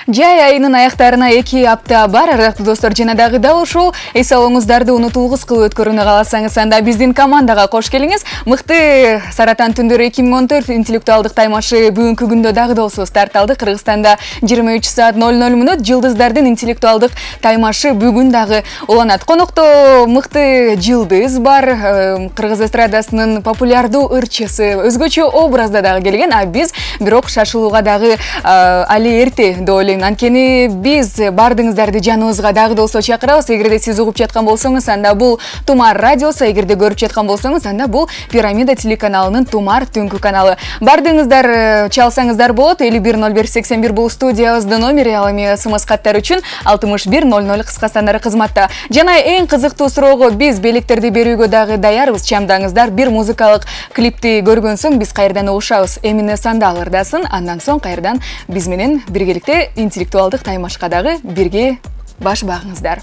Жай айынын аяктарына 2 апта бар. Ардактуу достор, жана дагы дал ушул эс алууңуздарды унутулгус кылып өткөрүүнү кааласаңыз, анда биздин командага кош келиңиз. Мыкты Саратан түндөрү 2014 интеллектуалдык таймашы бүгүнкү күндө дагы болсо старт алды. Кыргызстанда 23 саат 00 мүнөт жылдыздардын интеллектуалдык таймашы бүгүн дагы уланат. Конокто мыкты жылдыз бар. Кыргыз эстрадасынын популярдуу ырчысы өзгөчө образда дагы келген, а биз бирок шашылууга дагы али эрте деп ойлойм. Анткени биз бардыгыңыздарды жаныбызга дагы болсо чакырабыз. Эгерде сиз угуп жаткан болсоңуз, анда бул Тумар радиосу, эгерде көрүп жаткан болсоңуз, анда бул Пирамида телеканалынын Тумар түнкү каналы. Бардыгыңыздар чалсаңыздар болот. 510181 бул студиябыздын номери. Ал эми СМС каттар үчүн 6100 кыска сандары кызматта. Жана эң кызыктуу суроого биз белектерди берүүгө дагы даярбыз. Чамдаңыздар. Бир музыкалык клипти көргөн соң биз кайрадан угушабыз. Эмне санда алырдасын, андан соң кайрадан биз менен биргеликте интеллектуалдык таймашка дагы бирге баш багыңыздар.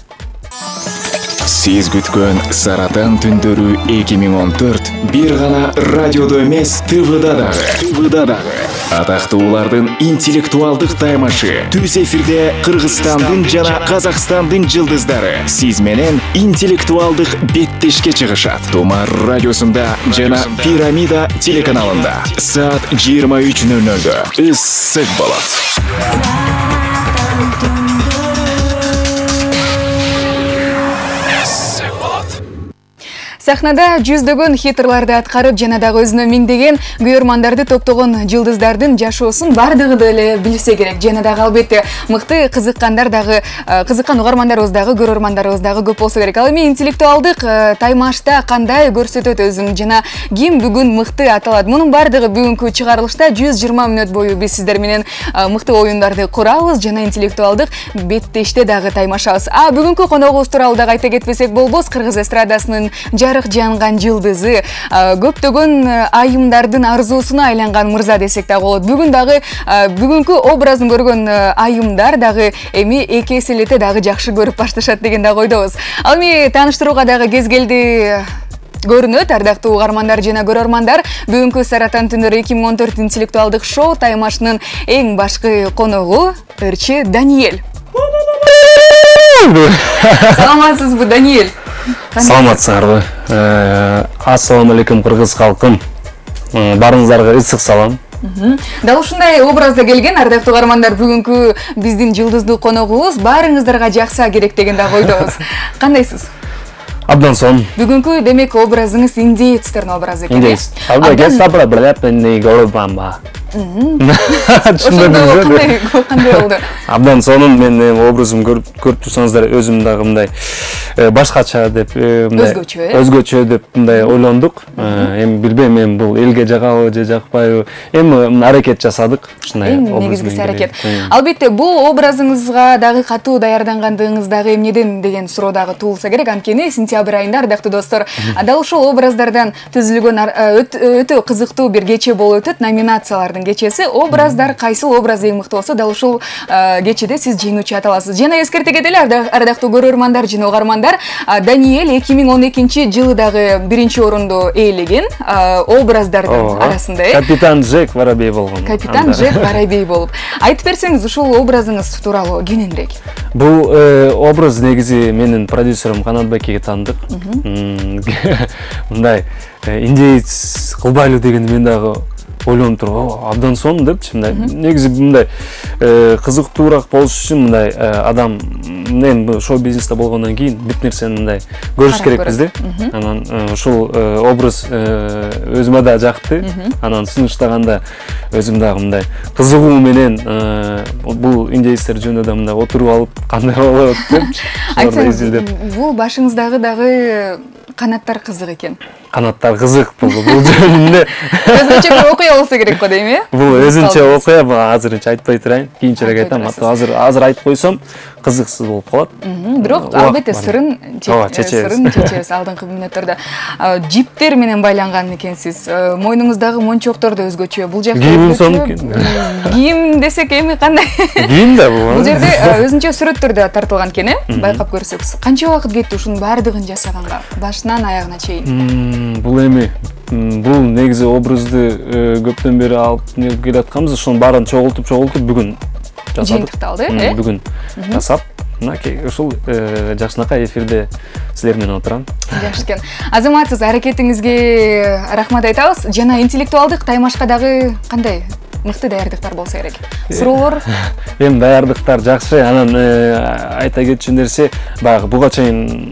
Сиз күткөн Саратан түндөрү 2014 бир гана радиодо эмес, ТВда дагы. Атактуулардын интеллектуалдык таймашы түз эфирде Кыргызстандын жана Казакстандын жылдыздары сиз менен интеллектуалдык беттешке чыгышат. Тумар радиосунда жана Пирамида телеканалында саат 23:00 ысык болот. Сахнада жүздөгөн хитрларды аткарып, жана дагы өзүнө миңдеген күйөрмандарды топтогон жылдыздардын жашоосун бардыгы деле билсе керек. Жана дагы албетте мыкты кызыккандар дагы, кызыккан угармандарыбыз дагы, көрөрмандарыбыз дагы көп болсо керек. Ал эми интеллектуалдык таймашта кандай көрсөтөт өзүн, жана ким бүгүн мыкты аталат? Мунун бардыгы бүгүнкү чыгарылышта 120 мүнөт бою биз сиздер менен мыкты оюндарды курабыз, жана интеллектуалдык беттеште дагы таймашабыз. А бүгүнкү коногубуз тууралуу дагы айта кетпесек болбос. Кыргыз эстрадасынын жарык жанган жылдызы, көптөгөн айымдардын арзуусуна айланган мырза десек дагы болот. Бүгүн дагы бүгүнкү образын көргөн айымдар дагы эми эки эселете дагы жакшы көрүп башташат деген дагы ойдобуз. Ал эми тааныштырууга дагы кез келди. Көрүнөт, ардактуу угармандар жана көрөрмандар, бүгүнкү Саратан түндөрү 2014 интеллектуалдык шоу таймашынын эң башкы коногу ырчы Даниэль. Саламатсызбы, Даниэль? Саламатсыңарбы. Ассаламу алейкум, кыргыз калкым. Барыңыздарга ысык салам. Дал ушундай образда келген ардактуу угармандар, бүгүнкү биздин жылдыздуу коногубуз баарыңыздарга жакса керек деген дагы ойдобуз. Кандайсыз? Абдан сонун. Бүгүнкү демек образыңыз индеецтердин образы экен. Индеец. Абдан сабра билеп не говорбамба. Кандай болду? Абдан сонун. Мен образым көрүп турсаңыздар, өзүм дагы мындай башкача деп, өзгөчө деп мындай ойлондук. Эми билбейм, мен бул элге жагабы же жакпайбы. Эми аракет жасадык. Ушундай негизгиси аракет. Албетте, бул образыңызга дагы катуу даярдангандыгыңыз дагы эмнеден деген суроо дагы туулса керек. Анткени сентябрь айында, ардактуу достор, дал ушул образдардан түзүлгөн өтө кызыктуу бир кече болуп өтөт. Номинациялардын кечеси. Образдар, кайсыл образ эң мыкты болсо, дал ушул кечеде сиз жеңүүчү аталасыз. Жана эскерте кетели, ардактуу көрөрмандар жана угармандар, Даниэль 2012 жылы дагы биринчи орунду ээлеген образдардын арасында. Капитан Джек Воробей болгон. Капитан Джек Воробей болуп. Айтып берсеңиз, ушул образыңыз тууралуу кененирээк. Бул образ негизи менин продюсерим Канатбекке таандык. Мындай индеец кылбайлы дегенди мен дагы ойлонуп туруп, абдан сонун депчи. Мындай негизи мындай кызыктуураак болуш үчүн мындай адам мен шоу бизнесте болгондон кийин бүт нерсени мындай көрүш керекпиз да. Анан ушул образ өзүмө да жакты. Анан сунуштаганда өзүм дагы мындай кызыгуу менен бул индеецтер жөнүндө да мындай отуруп алып кандай болот депчи. Айтсаңыз, бул башыңыздагы дагы канаттар кызык экен. Канаттар кызык бул жөнүндө. Өзүнчө бир окуя болсо керек го дейм, э? Бул өзүнчө окуя, азырынча айтпай турайын. Кийинчерээк айтам. Азыр айтып койсом, кызыксыз болуп калат. Бирок албетте сырын чечебиз алдыңкы мүнөттөрдө. Жиптер менен байланган экенсиз. Мойнуңуздагы мончоктор да өзгөчө. Бул жакта кийим сонун. Кийим десек эми кандай? Кийим да бул. Бул жерде өзүнчө сүрөттөр да тартылган экен, э? Байкап көрсөксүз. Канча убакыт кетти ушунун баардыгын жасаганга? Башынан аягына чейин. Бул эми бул негизи образды көптөн бери алып келатканбыз. Ошонун баарын чогултуп бүгүн жыйынтыкталды, бүгүн жасап, мынакей ушул жакшынакай эфирде силер менен отурам. Жакшы экен. Азамат, сиз аракетиңизге рахмат айтабыз. Жана интеллектуалдык таймашкадагы кандай мыкты даярдыктар болсо керек? Суроолор? Эми даярдыктар жакшы. Анан айта кетчү нерсе, баягы буга чейин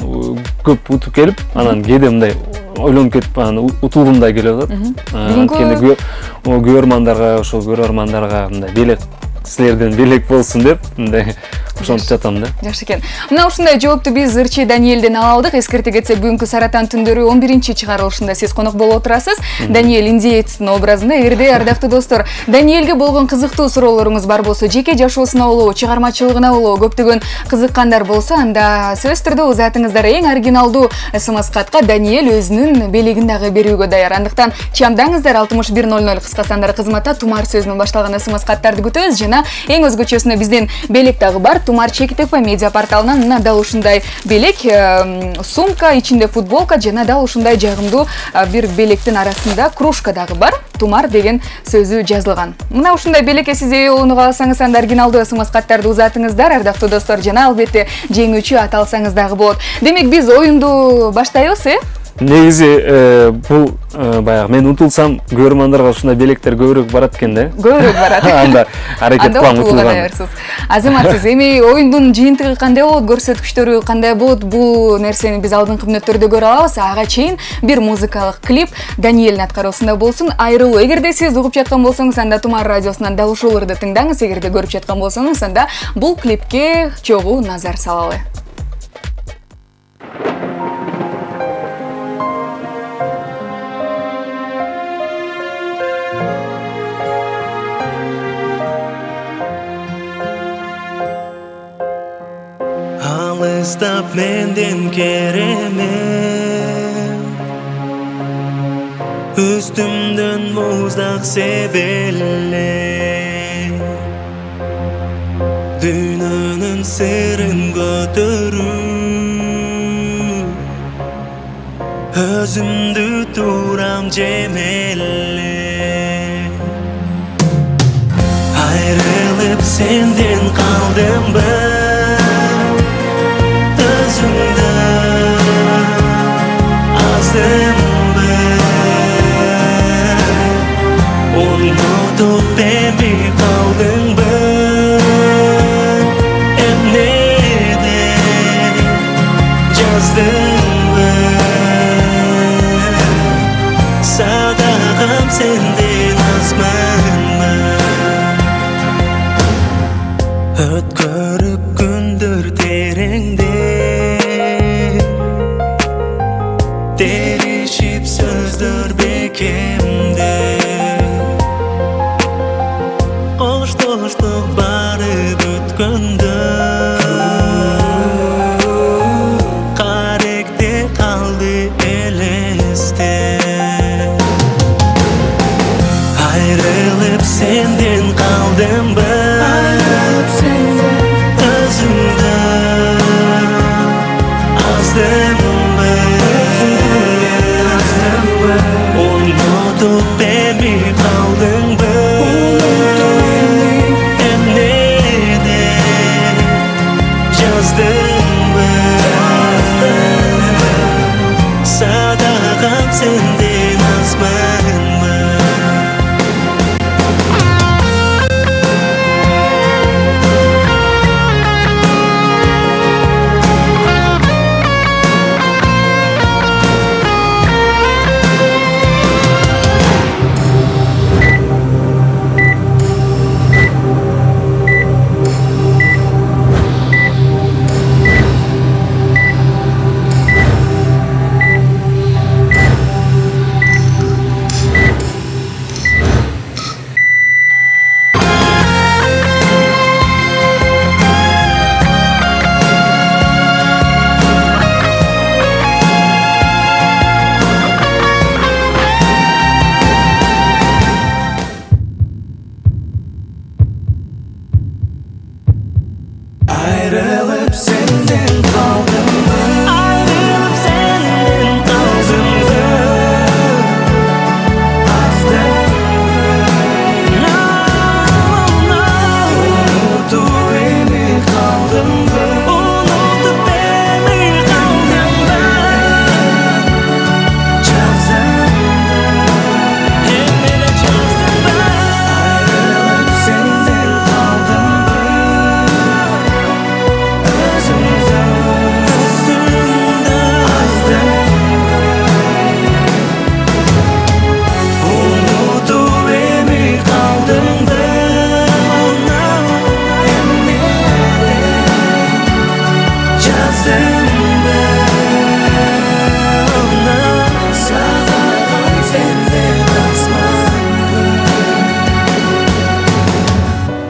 көп утуп келип, анан кээде мындай ойлонуп кетип, анан утулгумдай келип атат. Анткени көрөрмандарга мындай белек, силерден белек болсун деп, мындай ошентип жатам да. Жакшы экен. Мына ушундай жоопту биз Ырчы Даниэлден ала алдык. Эскерте кетсе, бүгүнкү Саратан түндөрү 11-чи чыгарылышында сиз конок болуп отурасыз. Даниэл индеецтин образында. Эгерде ардактуу достор, Даниэлге болгон кызыктуу суроолоруңуз бар болсо, жеке жашоосуна болобу, чыгармачылыгына болобу көптөгөн кызыккандар болсо, анда сөзсүз түрдө узатыңыздар. Эң оригиналдуу СМС катка Даниэл өзүнүн белегин дагы берүүгө даяр. Андыктан чамдаңыздар 6100 кыска сандар кызматта Тумар сөзүнөн башталган СМС каттарды күтөбүз. Жана эң өзгөчөсүнө биздин белек дагы бар. Тумар ЧТФ медиа порталынан мына дал ушундай белек, сумка, ичинде футболка, жана дал ушундай жагымдуу бир белектин арасында кружка дагы бар. Тумар деген сөзү жазылган. Мына ушундай белекке сиз ээ болууну кааласаңыз, анда оригиналдуу СМС каттарды узатыңыздар, ардактуу достор, жана албетте жеңүүчү аталсаңыз дагы болот. Демек биз оюнду баштайбыз, Негизи бул баягы мен утулсам көрөрмандарга ушундай белектер көбүрөөк барат экен да. Көбүрөөк барат. Анда аракет кылам утулган. Азамат, сиз эми оюндун жыйынтыгы кандай болот, көрсөткүчтөрү кандай болот? Бул нерсени биз алдыңкы мүнөттөрдө көрө алабыз. Ага чейин бир музыкалык клип Даниэлдин аткаруусунда болсун. Айрылуу. Эгерде сиз угуп жаткан болсоңуз, анда Тумар радиосунан дал ушуларды тыңдаңыз. Эгерде көрүп жаткан болсоңуз, анда бул клипке чогуу назар салалы. Alыстап менден кереме, үстүмдөн муздак себеле, дүйнөнүн сырын көтөрүү, өзүмдү турам жемеле. Айрылып сенден калдымбы, Unutup beni kaldın mı? Emnede yazdın mı? Sadağım senden azman mı? Ötkörüp gündür terengde, derişip sözdür bekemde. Koştuk barıp ötkündü, karekte kaldı eleste. Ayrılıp senden kaldım ben, özümden azdım ben. Unutup beni kaldın ben, emnede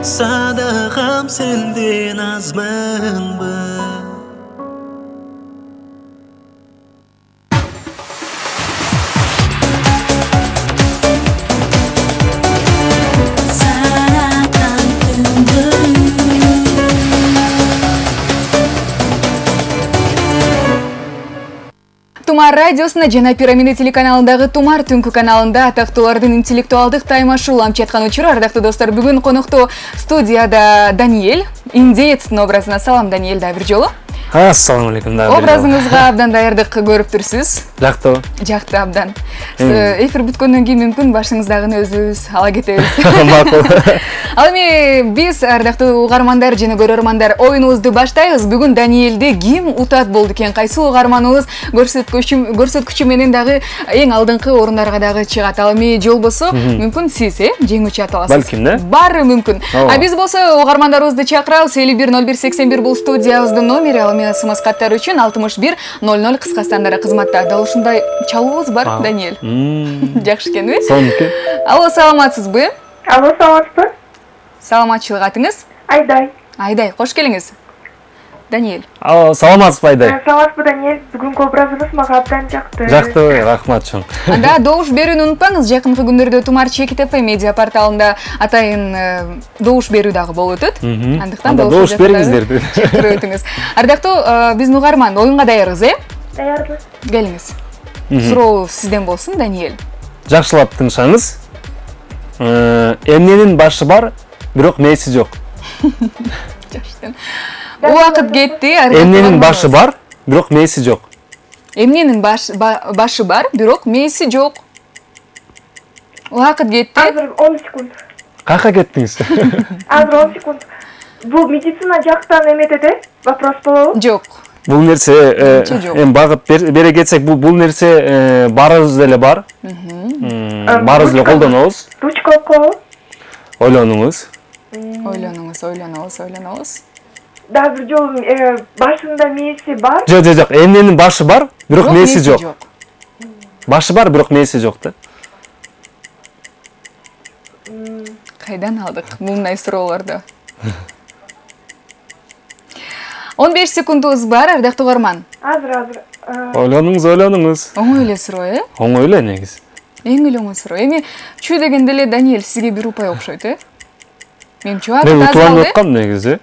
садагам сенден азмынбы. Тумар радиосына жана Пирамида телеканалындагы Тумар түнкү каналында атактуулардын интеллектуалдык таймашы улам жаткан учур. Ардактуу достор, бүгүн конокту студияда Даниэль, индеецтин образына. Салам, Даниэль, да бир жолу. Ассаламу алейкум, да. Образыңызга абдан даярдык көрүп турсуз. Жактыбы? Жакты абдан. Эфир бүткөндөн кийин мүмкүн башыңыздагыны өзүбүз ала кетебиз. Макул. Ал эми биз ардактуу угармандар жана көрөрмандар оюнубузду баштайбыз. Бүгүн Даниэльди ким утат болду экен? Кайсы угарманыбыз көрсөткүчү менен дагы эң алдыңкы орундарга дагы чыгат. Ал эми жол болсо мүмкүн сиз жеңүүчү ата аласыз. Балким, да? Баары мүмкүн. А биз болсо угармандарыбызды чакырабыз. 510181 бул студиябыздын номери. Ал эми смс каттар үчүн 6100 кыска стандарт кызматта. Дал ушундай чалуубуз бар, Даниэль. Жакшы экенби? Сонуки. Алло, саламатсызбы? Алло, саламатсызбы? Саламатчылык, атыңыз? Айдай. Айдай, кош келиңиз. Даниэль. Алло, саламатсызбы, Айдай? Саламатсызбы, Даниэль. Бүгүнкү образыңыз мага абдан жакты. Жактыбы, рахмат чоң. Анда добуш берүүнү унутпаңыз. Жакынкы күндөрдө Тумар Чеки ТФ медиа порталында атайын добуш берүү дагы болуп өтөт. Андыктан добуш бериңиздер. Чакырып өтүңүз. Ардактуу биздин угарман, оюнга даярбыз, Даярбыз. Келиңиз. Суроо сизден болсун, Даниэль. Жакшылап тыңшаңыз. Эмненин башы бар, бирок мээси жок. Жакшы. Убакыт кетти. Эмненин башы бар, бирок мээси жок. Эмненин башы бар, бирок мээси жок. Убакыт кетти. Азыр 10 секунд. Кака кеттиңиз? Азыр 10 секунд. Бул медицина жактан эметеде? Вопрос болобу? Жок. Бул нерсе эми багыт бере кетсек, бул нерсе баарыбызда эле бар. Баарыбыз эле колдонобуз. Ручка болобу? Ойлонуңуз. Ойлонуңуз. Дагы бир жолу башында мээси бар. Жок. Эмненин башы бар, бирок мээси жок. Башы бар, бирок мээси жок да. Кайдан алдык мындай суроолорду? 15 секундубуз бар, ардактуу угарман. Азыр. Ойлонуңуз. Оңой эле суроо, Оңой эле негизи. Эң эле оңой суроо. Эми чүй дегенде эле Даниэль сизге бир упай окшойт, Менимче Мен утуланып аткам негизи.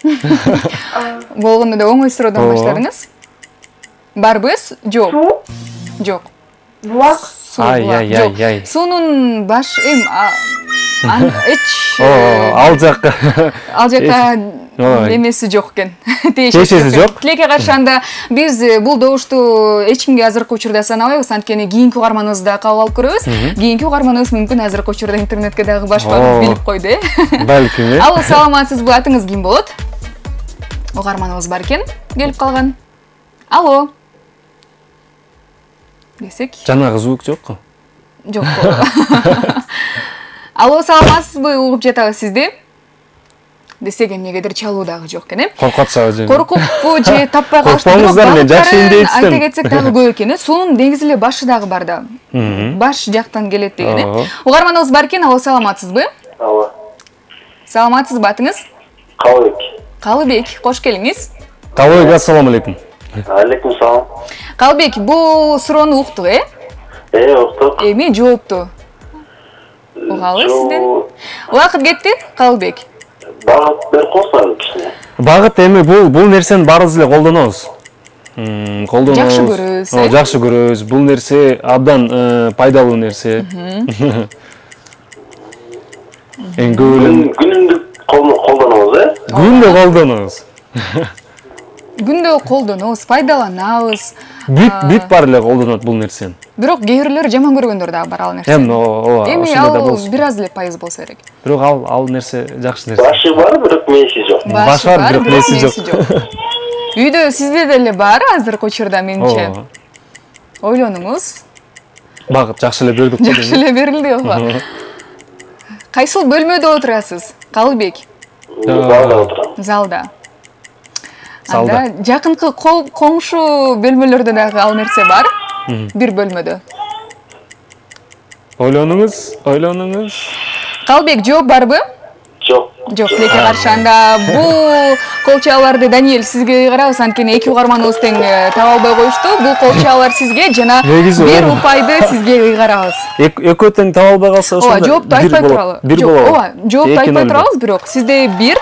Болгондо да оңой суроодон баштадыңыз. Барбы? Жок. Суу? Жок. Булак? Ай. Суунун баш Ал жакка. Ал жакка эмеси жок экен. Тиешеси жок. Тилекке каршы анда биз бул добушту эч кимге азыркы учурда санабайбыз, анткени кийинки угарманыбызды да кабыл алып көрөбүз. Кийинки угарманыбыз мүмкүн азыркы учурда интернетке дагы баш багып билип койду, Балким. Алло, саламатсызбы? Атыңыз ким болот? Угарманыбыз бар экен, келип калган. Алло. Десек. Жанагы звук жокпу? Жок. Алло, саламатсызбы? Угуп жатабыз сизди. Десек эмнегедир чалуу дагы жок экен, Коркуп атсабы? Коркуппу же таппай калышты. Коркпоңуздар, мен жакшы индеецтен. Айта кетсек дагы көп экен, Суунун негизи эле башы дагы бар да. Баш жактан келет деген, Угарманыбыз бар экен. Алло, саламатсызбы? Алло. Саламатсызбы, атыңыз? Калыбек. Калыбек, кош келиңиз. Калыбек, ассаламу алейкум. Алейкум салам. Калыбек, бул суроону уктук, уктук. Эми жоопту угалы сизден. Убакыт кетти, Калыбек. Багыт берип койсоңуз кичине. Багыт эми бул нерсени баарыбыз эле колдонобуз. Жакшы көрөбүз. Жакшы көрөбүз. Бул нерсе абдан пайдалуу нерсе. Күнүмдүк колдонобуз, Күндө колдонобуз. Күндө колдонобуз, пайдаланабыз. Бүт бар эле колдонот бул нерсени. Бирок кээ бирлер жаман көргөндөр дагы бар ал нерсени. Эми ал бир аз эле пайыз болсо керек. Бирок ал нерсе жакшы нерсе. Башы бар, бирок мээси жок. Башы бар, бирок мээси жок. Үйдө сизде деле бар азыркы учурда, менимче. Ойлонуңуз. Багыт жакшы эле бердик. Жакшы эле берилди, ооба. Кайсыл бөлмөдө отурасыз, Калыбек? Залда отурам. Залда. Анда жакынкы коңшу бөлмөлөрдө дагы ал нерсе бар. Бир бөлмөдө. Ойлонуңуз. Калыбек, жооп барбы? Жок. Жок, тилекке каршы. Анда бул кол чааларды Даниэль сизге карабыз, анткени эки угарманыбыз тең таба албай коюшту. Бул кол чаалар сизге жана бир упайды сизге кыйгарабыз. Экөө тең таба албай калса ооба, жоопту айтпай туралы. Бир болобу? Ооба, жоопту айтпай турабыз, бирок сизде бир,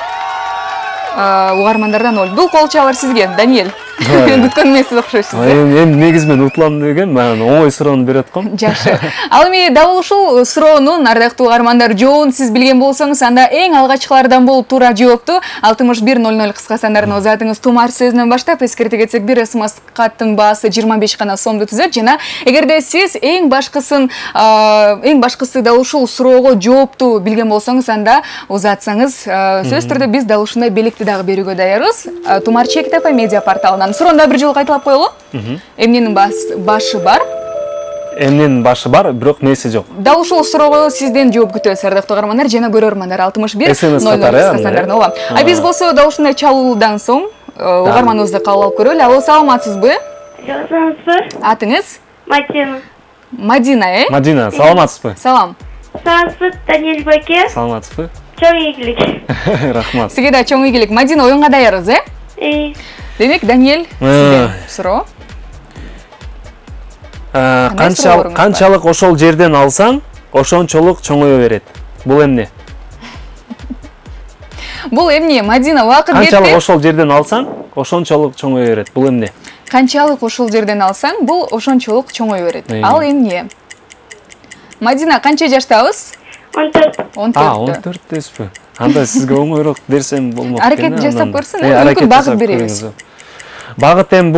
угармандардан 0. Бул кол чаалар сизге, Даниэль. Күткөн эмессиз окшойсуз. Эми негизи мен утулам деген, мен оңой суроону берип аткам. Жакшы. Ал эми дабыл ушул суроонун ардактуу угармандар жообун сиз билген болсоңуз, анда эң алгачкылардан болуп туура жоопту 6100 кыска сандарына узатыңыз. Тумар сөзүнөн баштап эскерте кетсек, бир СМС каттын баасы 25 гана сомду түзөт жана эгерде сиз эң башкысы дал ушул суроого жоопту билген болсоңуз, анда узатсаңыз, сөзсүз түрдө биз дал ушундай белекти дагы берүүгө даярбыз. Тумар Чек-ТП медиа порталынан. Суроонда бир жолу кайталап коелу. Эмненин башы бар? Эмненин башы бар, бирок нерсе жок. Дал ушул суроого сизден жооп күтөбүз, ардактуу угармандар жана көрөрмандар. 6100 ооба. Биз болсо дал ушундай чалуудан соң угарманыбызды кабыл алып көрөлү. Алло, саламатсызбы? Саламатсызбы? Атыңыз? Мадина. Мадина, Мадина, саламатсызбы? Салам. Саламатсыз, Даниэль байке. Саламатсызбы? Чоң ийгилик. Рахмат. Сизге да чоң ийгилик. Мадина, оюнга даярбыз, Демек, Даниэль, сизден суроо. Канчалык ошол жерден алсаң, ошончолук чоңое берет. Бул эмне? Бул эмне? Мадина, убакыт кетти. Канчалык ошол жерден алсаң, ошончолук чоңое берет. Бул эмне? Канчалык ошол жерден алсаң, бул ошончолук чоңое берет. Ал эмне? Мадина, канча жаштабыз? 14. 14 деспи. Анда сизге оңойрок берсем болмок экен. Аракет жасап көрсүн, мүмкүн багыт беребиз. Багыт эми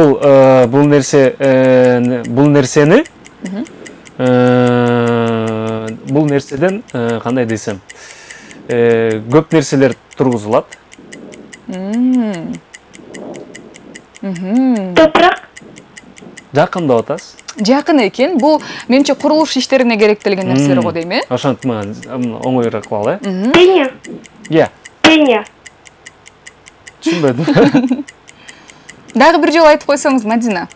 бул нерседен кандай десем, көп нерселер тургузулат. Топурак. Жакында атасыз. Жакын экен. Бул менимче курулуш иштерине керектелген нерселер го дейм, Ошентип мага оңойрок кылалы, Пеня. Пеня. Түшүнбөдүм. Дагы бир жолу айтып койсоңуз, Мадина.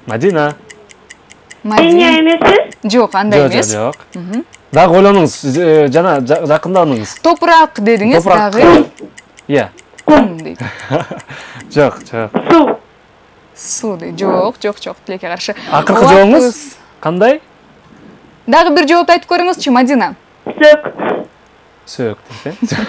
Мадина. Пеня эмеспи? Жок, андай эмес. Жок. Дагы ойлонуңуз, жана жакынданыңыз. Топурак дедиңиз, дагы. Кум дейт. Жок. Суу. Суу дейт. Жок, тилекке каршы. Акыркы жообуңуз кандай? Дагы бир жоопту айтып көрүңүзчү, Мадина. Сөк дейт. Жок,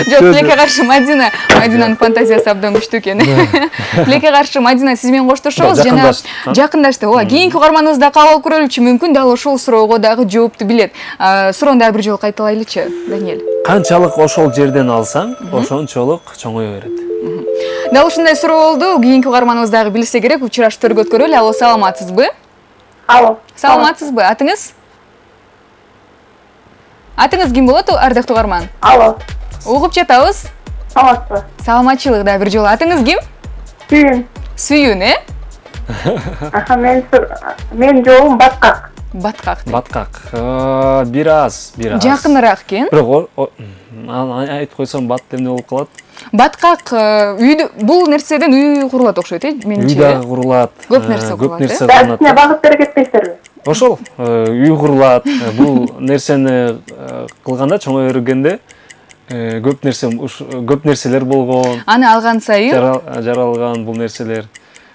тилекке каршы, Мадинанын фантазиясы абдан күчтүү экен. Тилекке каршы, Мадина, сиз менен коштошобуз жана жакындашты. Ооба, кийинки угарманыбызда кабыл алып көрөлүчү, мүмкүн дал ошол суроого дагы жоопту билет. Суроону дагы бир жолу кайталайлычы, Даниэль. Канчалык ошол жерден алсаң, ошончолук чоңое берет. Дал ушундай суроо болду. Кийинки угарманыбыз дагы билсе керек, учураштырып өткөрөлү. Алло, саламатсызбы? Алло. Саламатсызбы? Атыңыз? Атыңыз ким болот, ардактуу угарман? Алло. Угуп жатабыз. Саламатсызбы? Саламатчылык да бир жолу. Атыңыз ким? Сүйүн. Сүйүн, Мен жообум Баткак. Баткак. Баткак. Бир аз. Жакыныраак экен. Бирок айтып койсом бат эмне болуп калат? Баткак бул нерседен үй курулат окшойт, менимче. Үй дагы курулат. Көп нерсе курулат. Дагы багыт бере кетпейсизерби? Ошол үй курулат. Бул нерсени кылганда чоңое бергенде көп нерселер болгон. Аны алган сайын жаралган бул нерселер.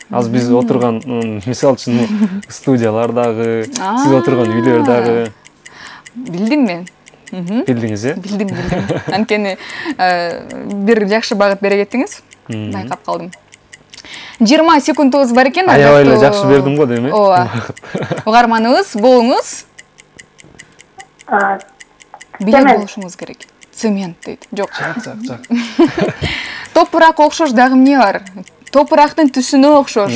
Азыр биз отурган, мисалы үчүн, студиялар дагы, сиз отурган үйлөр дагы. Билдим мен. Билдиңиз, Билдим. Анткени бир жакшы багыт бере кеттиңиз. Байкап калдым. 20 секундубуз бар экен. Аябай эле жакшы бердим го дейм, Ооба. Угарманыбыз болуңуз. Биле болушуңуз керек. Цемент дейт. Жок. Жак. Топурак окшош дагы эмне бар? Топурактын түсүнө окшош.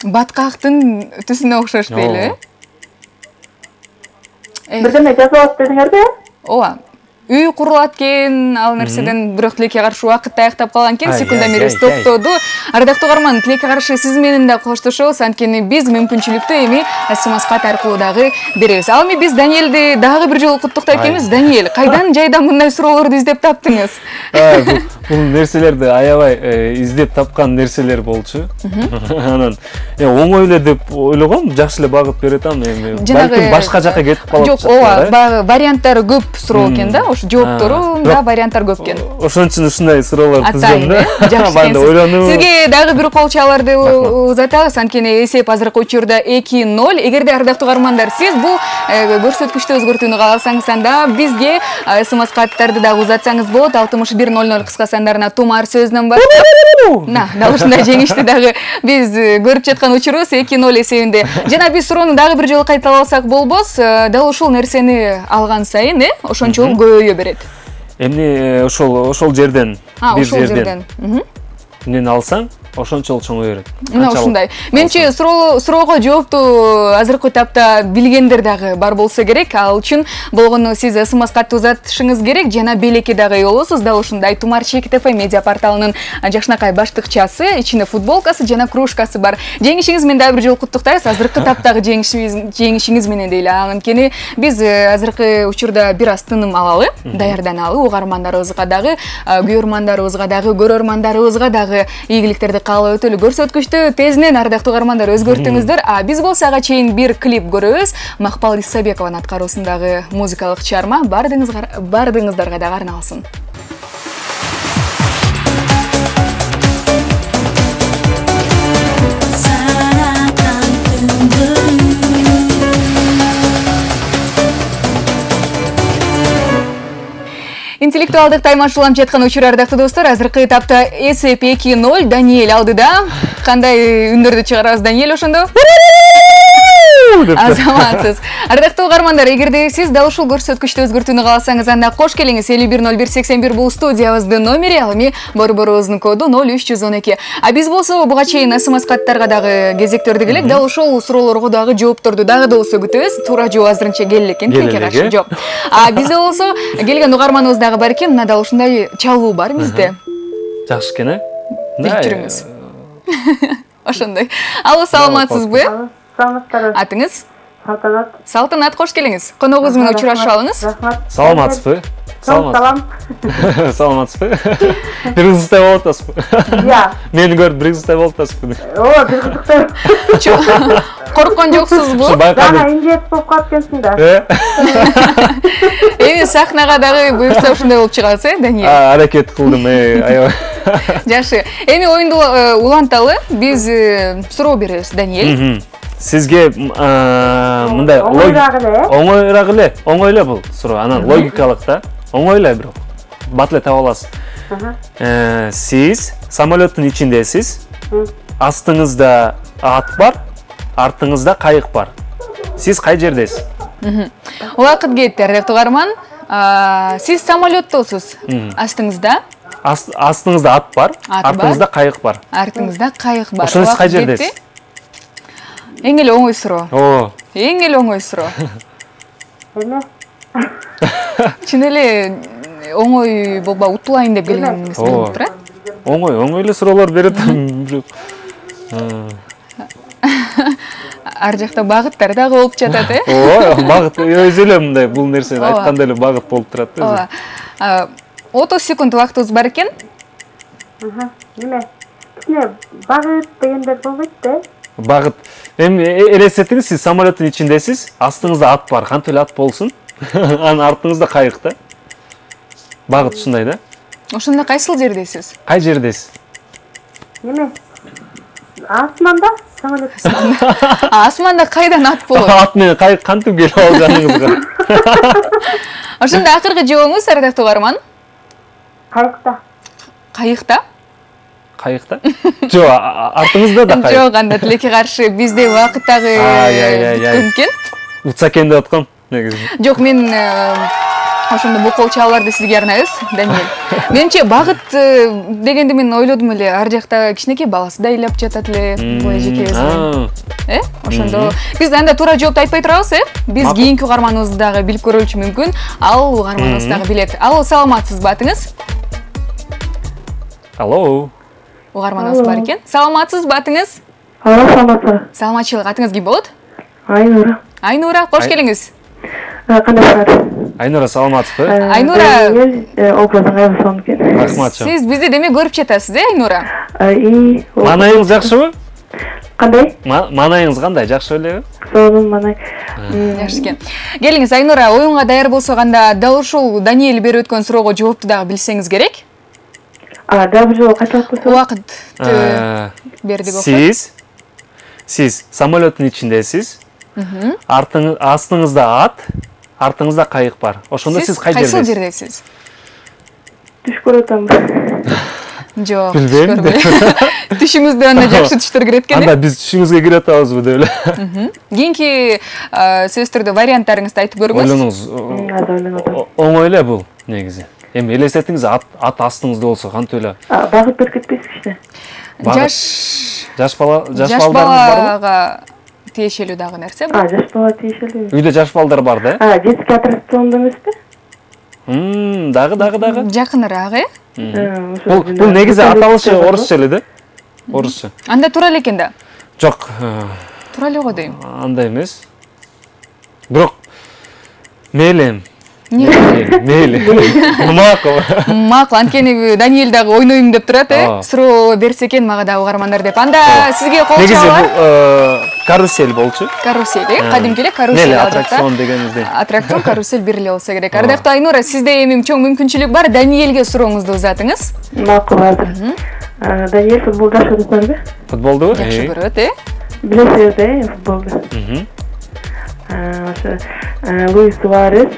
Баткактын түсүнө окшош дейли. Бирдеме жазып алып дедиңерби? Ооба. үй курулат экен, ал нерседен бирок тилекке каршы убакытта аяктап калган экен, секундомерибиз токтоду. Ардактуу угарман, тилекке каршы сиз менен да коштошобуз, анткени биз мүмкүнчүлүктү эми СМС-кат аркылуу дагы беребиз. Ал эми биз Даниэлди дагы бир жолу куттуктайт экенбиз. Даниэл, кайдан жайдан мындай суроолорду издеп таптыңыз? Бул нерселерди аябай издеп тапкан нерселер болчу. Анан оңой эле деп ойлогом, жакшы эле багыт берет ам эми. Балким башка жакка кетип калат. Жок, ооба, варианттары көп суроо экен да, ошо жооптору да варианттар көп экен. Ошон үчүн ушундай суроолор түзгөм да. Жакшы экенсиз. Сизге дагы бир кол чаларды узатабыз, анткени эсеп азыркы учурда 2-0. Эгерде ардактуу угармандар, сиз бул көрсөткүчтү өзгөртүүнү кааласаңыз, анда бизге СМС каттарды дагы узатсаңыз болот. 6100 кыска сандарына тумар сөзүнөн баштап. Дал ушундай жеңишти дагы биз көрүп жаткан учурубуз 2-0 эсебинде. Жана биз суроону дагы бир жолу кайталасак болбос, дал ушул нерсени алган сайын, ошончолук көбөйө берет. Эмне ошол жерден, бир жерден эмнени алсаң, ошончолук чоңое берет. Мына ушундай. Менчи суроого жоопту азыркы тапта билгендер дагы бар болсо керек. Ал үчүн болгону сиз СМС катты узатышыңыз керек. Жана белекке дагы ыя болосуз. Дал ушундай Тумар ЧКТФ медиа порталынын жакшынакай баштыкчасы, ичинде футболкасы жана кружкасы бар. Жеңишиңиз менен дагы бир жолу куттуктайбыз. Азыркы таптагы жеңишиңиз менен дейле. Анткени биз азыркы учурда бир аз тыным алалы, даярданалы, угармандарыбызга дагы, күйөрмандарыбызга дагы, көрөрмандарыбызга дагы ийгиликтерди каалап өтөлү. Көрсөткүчтү тезинен ардактуу угармандар өзгөртүңүздөр. Биз болсо ага чейин бир клип көрөбүз. Макпал Исабекованын аткаруусундагы музыкалык чыгарма бардыгыңыздарга дагы арналсын. Интеллектуалдык таймашууланып жаткан учур ардактуу достор, азыркы этапта эсеп 2-0, Даниэль алдыда. Кандай үндөрдү чыгарабыз, Даниэль, ошондо? Азаматсыз. Ардактуу угармандар, эгерде сиз дал ушул көрсөткүчтү өзгөртүүнү кааласаңыз, анда кош келиңиз. 510181 бул студиябыздын номери, ал эми борборубуздун коду 0312. Биз болсо буга чейин СМС каттарга дагы кезектөрдү элек. Дал ушул суроолорго дагы жоопторду дагы да болсо күтөбүз. Туура жооп азырынча келе экен, тилекке каршы жок. Бизде болсо келген угарманыбыз дагы бар экен. Мына дал ушундай чалуу бар бизде. Жакшы экен, Билип жүрүңүз. Ошондой. Алло, саламатсызбы? Саламаттар. Атыңыз? Салтанат. Салтанат, кош келиңиз. Коногубуз менен учурашып алыңыз. Саламатсызбы? Салам. Саламатсызбы? Бир кызыктай болуп атасызбы? Мени көрүп бир кызыктай болуп атасызбы? Ооба, бир кызыктай. Корккон жоксузбу? Дана инжет болуп калып экенсиң да. Эми сахнага дагы буюрса ушундай болуп чыгасыз, Даниэль? Аракет кылдым, аябай. Жакшы. Эми оюнду уланталы, биз суроо беребиз, Даниэль. Сизге мындай оңойраак эле бул суроо. Анан логикалык да. Оңой эле бирок. Бат эле таба аласыз. Сиз самолеттун ичиндесиз. Астыңызда ат бар, артыңызда кайык бар. Сиз кай жердесиз? Убакыт кетти, ардактуу угарман. Сиз самолеттосуз. Астыңызда ат бар, артыңызда кайык бар. Артыңызда кайык бар. Ошондо сиз кай жердесиз? Эң эле оңой суроо. Эң эле оңой суроо. Эме? Чын эле оңой болбой утулайын деп келгениңиз болуп тур, Оңой эле суроолор берет. Ар жакта багыттар дагы болуп жатат, багыт өзү эле мындай бул нерсени айтканда эле багыт болуп турат. 30 секунд убактыбыз бар экен. Неме? Кичине багыт дегендер болбойт да? Багыт. Эми элестетиңиз, сиз самолеттун ичиндесиз, астыңызда ат бар, кантип эле ат болсун? Анан артыңызда кайык да. Багыт ушундай да. Ошондо кайсыл жердесиз? Кай жердесиз? Неме? Асманда самолет. Асманда кайдан ат болот? Ат менен кайык кантип келип алганыңызга? Ошондо акыркы жообуңуз, ардактуу угарман? Кайыкта. Кайыкта? Кайыкта? Жок, артыңызда да кайык. Жок, анда тилекке каршы бизде убакыт дагы көп экен. Утса экен деп аткам негизи. Жок, мен Ошондо бул кол чабууларды сизге арнайбыз, Даниэль. Менимче багыт дегенди мен ойлодум эле, ар жакта кичинекей баласы да ыйлап жатат эле, бул эжекебиз. Ошондо биз анда туура жоопту айтпай турабыз, Биз кийинки угарманыбызды дагы билип көрүлүшү мүмкүн. Ал угарманыбыз дагы билет. Алло, саламатсызбы, атыңыз? Алло. Угарманыбыз бар экен. Саламатсызбы, атыңыз? Алло, саламатсызбы. Саламатчылык, атыңыз ким болот? Айнура. Айнура, кош келиңиз. Кандайсыңар? Айнура, саламатсызбы? Айнура, образың айбысын экен. Рахмат. Сиз бизди демек көрүп жатасыз, Айнура? Манайыңыз жакшыбы? Кандай? Манайыңыз кандай, жакшы элеби? Сонун манай. Жакшы экен. Келиңиз, Айнура, оюнга даяр болсок, анда дал ушул Даниэль берип өткөн суроого жоопту дагы билсеңиз керек. Дагы бир жолу кайталап койсоң. Убакыт бердик окшойт. Сиз самолеттин ичиндесиз. Астыңызда ат, артыңызда кайык бар. Ошондо сиз кай жердесиз? Кайсыл жердесиз? Түш көрүп атамбы. Жок, билбейм. Түшүңүздө анда жакшы түштөр кирет экен. Анда биз түшүңүзгө кире атабызбы деп эле. Кийинки сөздөрдө варианттарыңызды айтып көрүңүз. Ойлонуңуз. Оңой эле бул негизи. Эми элестетиңиз, ат астыңызда болсо кантип эле. Багыт берип кетпейсиз кичине. Жаш балдарыңыз барбы? Тиешелүү дагы нерсе. Жаш бала тиешелүү. Үйдө жаш балдар бар да? Детский аттракциондо эмеспи? Дагы. Жакыныраак, Бул негизи аталышы орусча эле да? Орусча. Анда туура эле экен да? Жок. Туура эле го дейм. Андай эмес. Бирок мейлем. Мейли. Макул, анткени Даниэль дагы ойнойм деп турат, суроо берсе экен мага дагы угармандар деп. Анда сизге кол чабуулар. Негизи бул карусель болчу. Карусель, кадимки эле карусель алып жатат. Аттракцион дегенибизде. Аттракцион, карусель бир эле болсо керек. Ардактуу Айнура, сизде эми чоң мүмкүнчүлүк бар. Даниэльге сурооңузду узатыңыз. Макул, азыр. Даниэль футбол жакшы көрөтпү? Футболдубу? Жакшы көрөт, Билесиз да, футболду. Луис Суарес,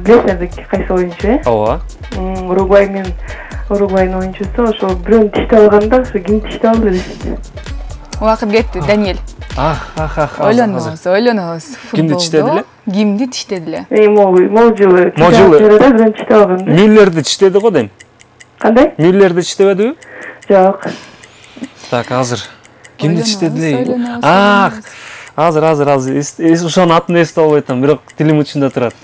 билесиңер кайсы оюнчу, Ооба. Уругвайдын оюнчусу, ошо бирөөнү тиштеп алганда, ошо ким тиштеп алды дейт. Убакыт кетти, Даниэль. Ойлонуңуз. Кимди тиштеди эле? Кимди тиштеди эле? Могул жылы бирөөнү тиштеп алган. Мюллерди тиштеди го дейм. Кандай? Мюллерди тиштебедиби? Жок. Так, азыр. Кимди тиштеди эле? Азыр ошонун атын эстеп албай атам, бирок тилим учунда турат.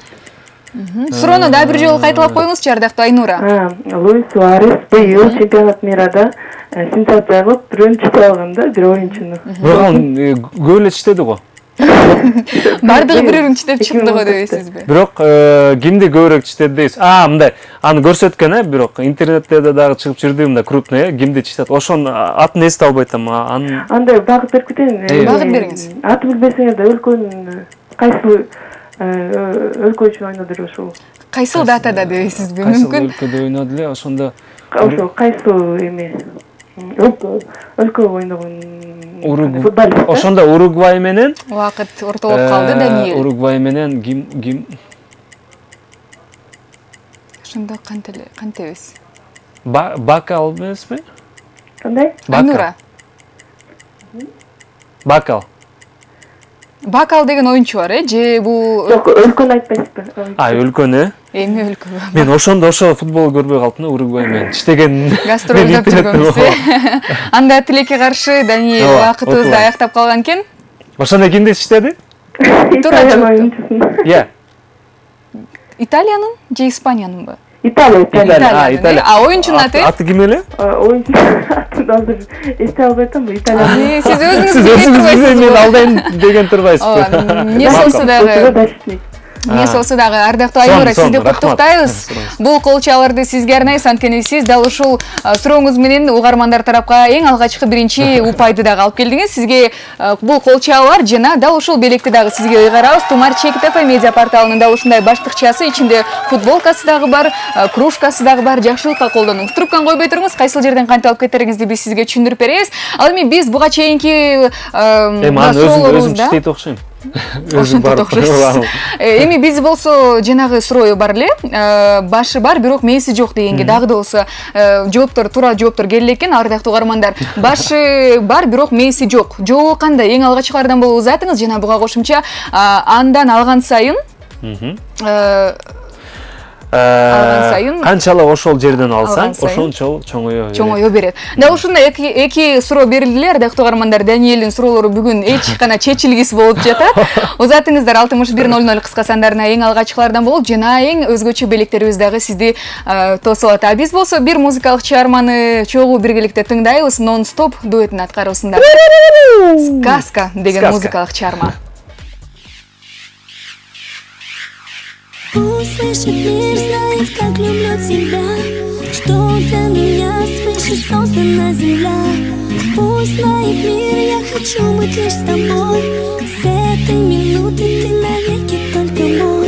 Суроону дагы бир жолу кайталап коюңузчу, ардактуу Айнура. Луис Суарес быйыл чемпионат мирада сенсация кылып бирөөнү тиштеп алган да, бир оюнчуну. Бирок ал көп эле тиштеди го. Бардыгы бирөөрүн тиштеп чыкты го дебейсизби? Бирок кимди көбүрөөк тиштеди дейсиз? Мындай, аны көрсөткөн, бирок интернетте дагы чыгып жүрдү, мындай крупный, кимди тиштеп. Ошонун атын эстеп албай атам. Андай багыт берип кетейин. Багыт бериңиз. Аты билбесеңер да өлкөнүн кайсы өлкө үчүн ойноду эле ошол. Кайсыл датада дебейсизби? Мүмкүн. Кайсы өлкөдө ойноду эле, ошондо. Ошо кайсы эме өлкө ойногон футболист. Ошондо Уругвай менен Убакыт ортолоп калды, Даниэль. Уругвай менен ким? Ошондо кантебиз? Бакал эмеспи? Кандай? Айнура. Бакал деген оюнчу бар, же бул Жок, өлкөнү айтпайсызбы? Өлкөнү? Эми өлкө. Мен ошондо футбол көрбөй калдым, Уругвай менен тиштеген. Гастролдоп жүргөнбүз. Анда тилекке каршы Даниэль убакытыбызды аяктап калган экен. Ошондо кимди тиштеди? Италиянын оюнчусун. Италиянын же Испаниянынбы? Италия. Оюнчунун аты? Аты ким эле? Оюнчунун атын азыр эстеп албай атамбы, Италиянын. Сиз өзүңүз мен алдайын деген турбайсызбы? Эмне болсо дагы ардактуу Айнура, сизди куттуктайбыз. Бул кол чабууларды сизге арнайбыз, анткени сиз дал ушул сурооңуз менен угармандар тарапка эң алгачкы биринчи упайды дагы алып келдиңиз. Сизге бул кол чабуулар жана дал ушул белекти дагы сизге ыйгарабыз. Тумар Чекит ФМ медиа порталынын дал ушундай баштыкчасы, ичинде футболкасы дагы бар, кружкасы дагы бар. Жакшылыкка колдонуңуз. Трубканы койбой туруңуз, кайсыл жерден кантип алып кетериңизди биз сизге түшүндүрүп беребиз. Ал эми биз буга чейинки өзүм тиштейт окшойм. Ошентип окшойсуз. Эми биз болсо жанагы суроо бар эле, башы бар, бирок мээси жок дегенге дагы да болсо жооптор, туура жооптор келе экен, ардактуу угармандар. Башы бар, бирок мээси жок. Жообу кандай? Эң алгачкылардан болуп узатыңыз, жана буга кошумча андан алган сайын алган сайын канчалык ошол жерден алсаң, алган сайын ошончолук чоңое берет. чоңое берет. Дал ушундай эки суроо берилди, ардактуу каармандар. Даниэлдин суроолору бүгүн эч гана чечилгис болуп жатат. Узатыңыздар 6100 кыска сандарына эң алгачкылардан болуп, жана эң өзгөчө белектерибиз дагы сизди тосуп атат. Биз болсо бир музыкалык чыгарманы чогуу биргеликте тыңдайбыз. Non-Stop дуэтин аткаруусунда «Сказка» деген музыкалык чыгарма. Услышит мир, знает, как люблю тебя, что для меня свыше создана земля. Пусть знает мир, я хочу быть лишь с тобой. С этой минуты ты навеки только мой.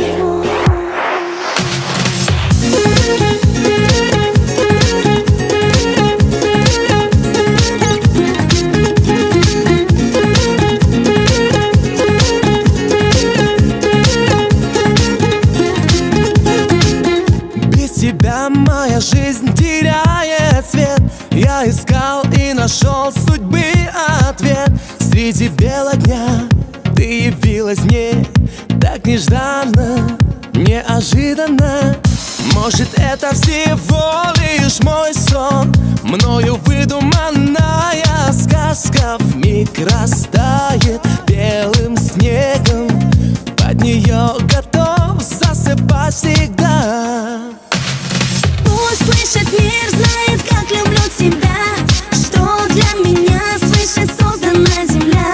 Моя жизнь теряет цвет. Я искал и нашел судьбы ответ. Среди бела дня ты явилась мне так нежданно, неожиданно. Может, это всего лишь мой сон, мною выдуманная сказка вмиг растает белым снегом. Под нее готов засыпать всегда. Слышит мир, знает, как люблю тебя, что для меня свыше создана земля.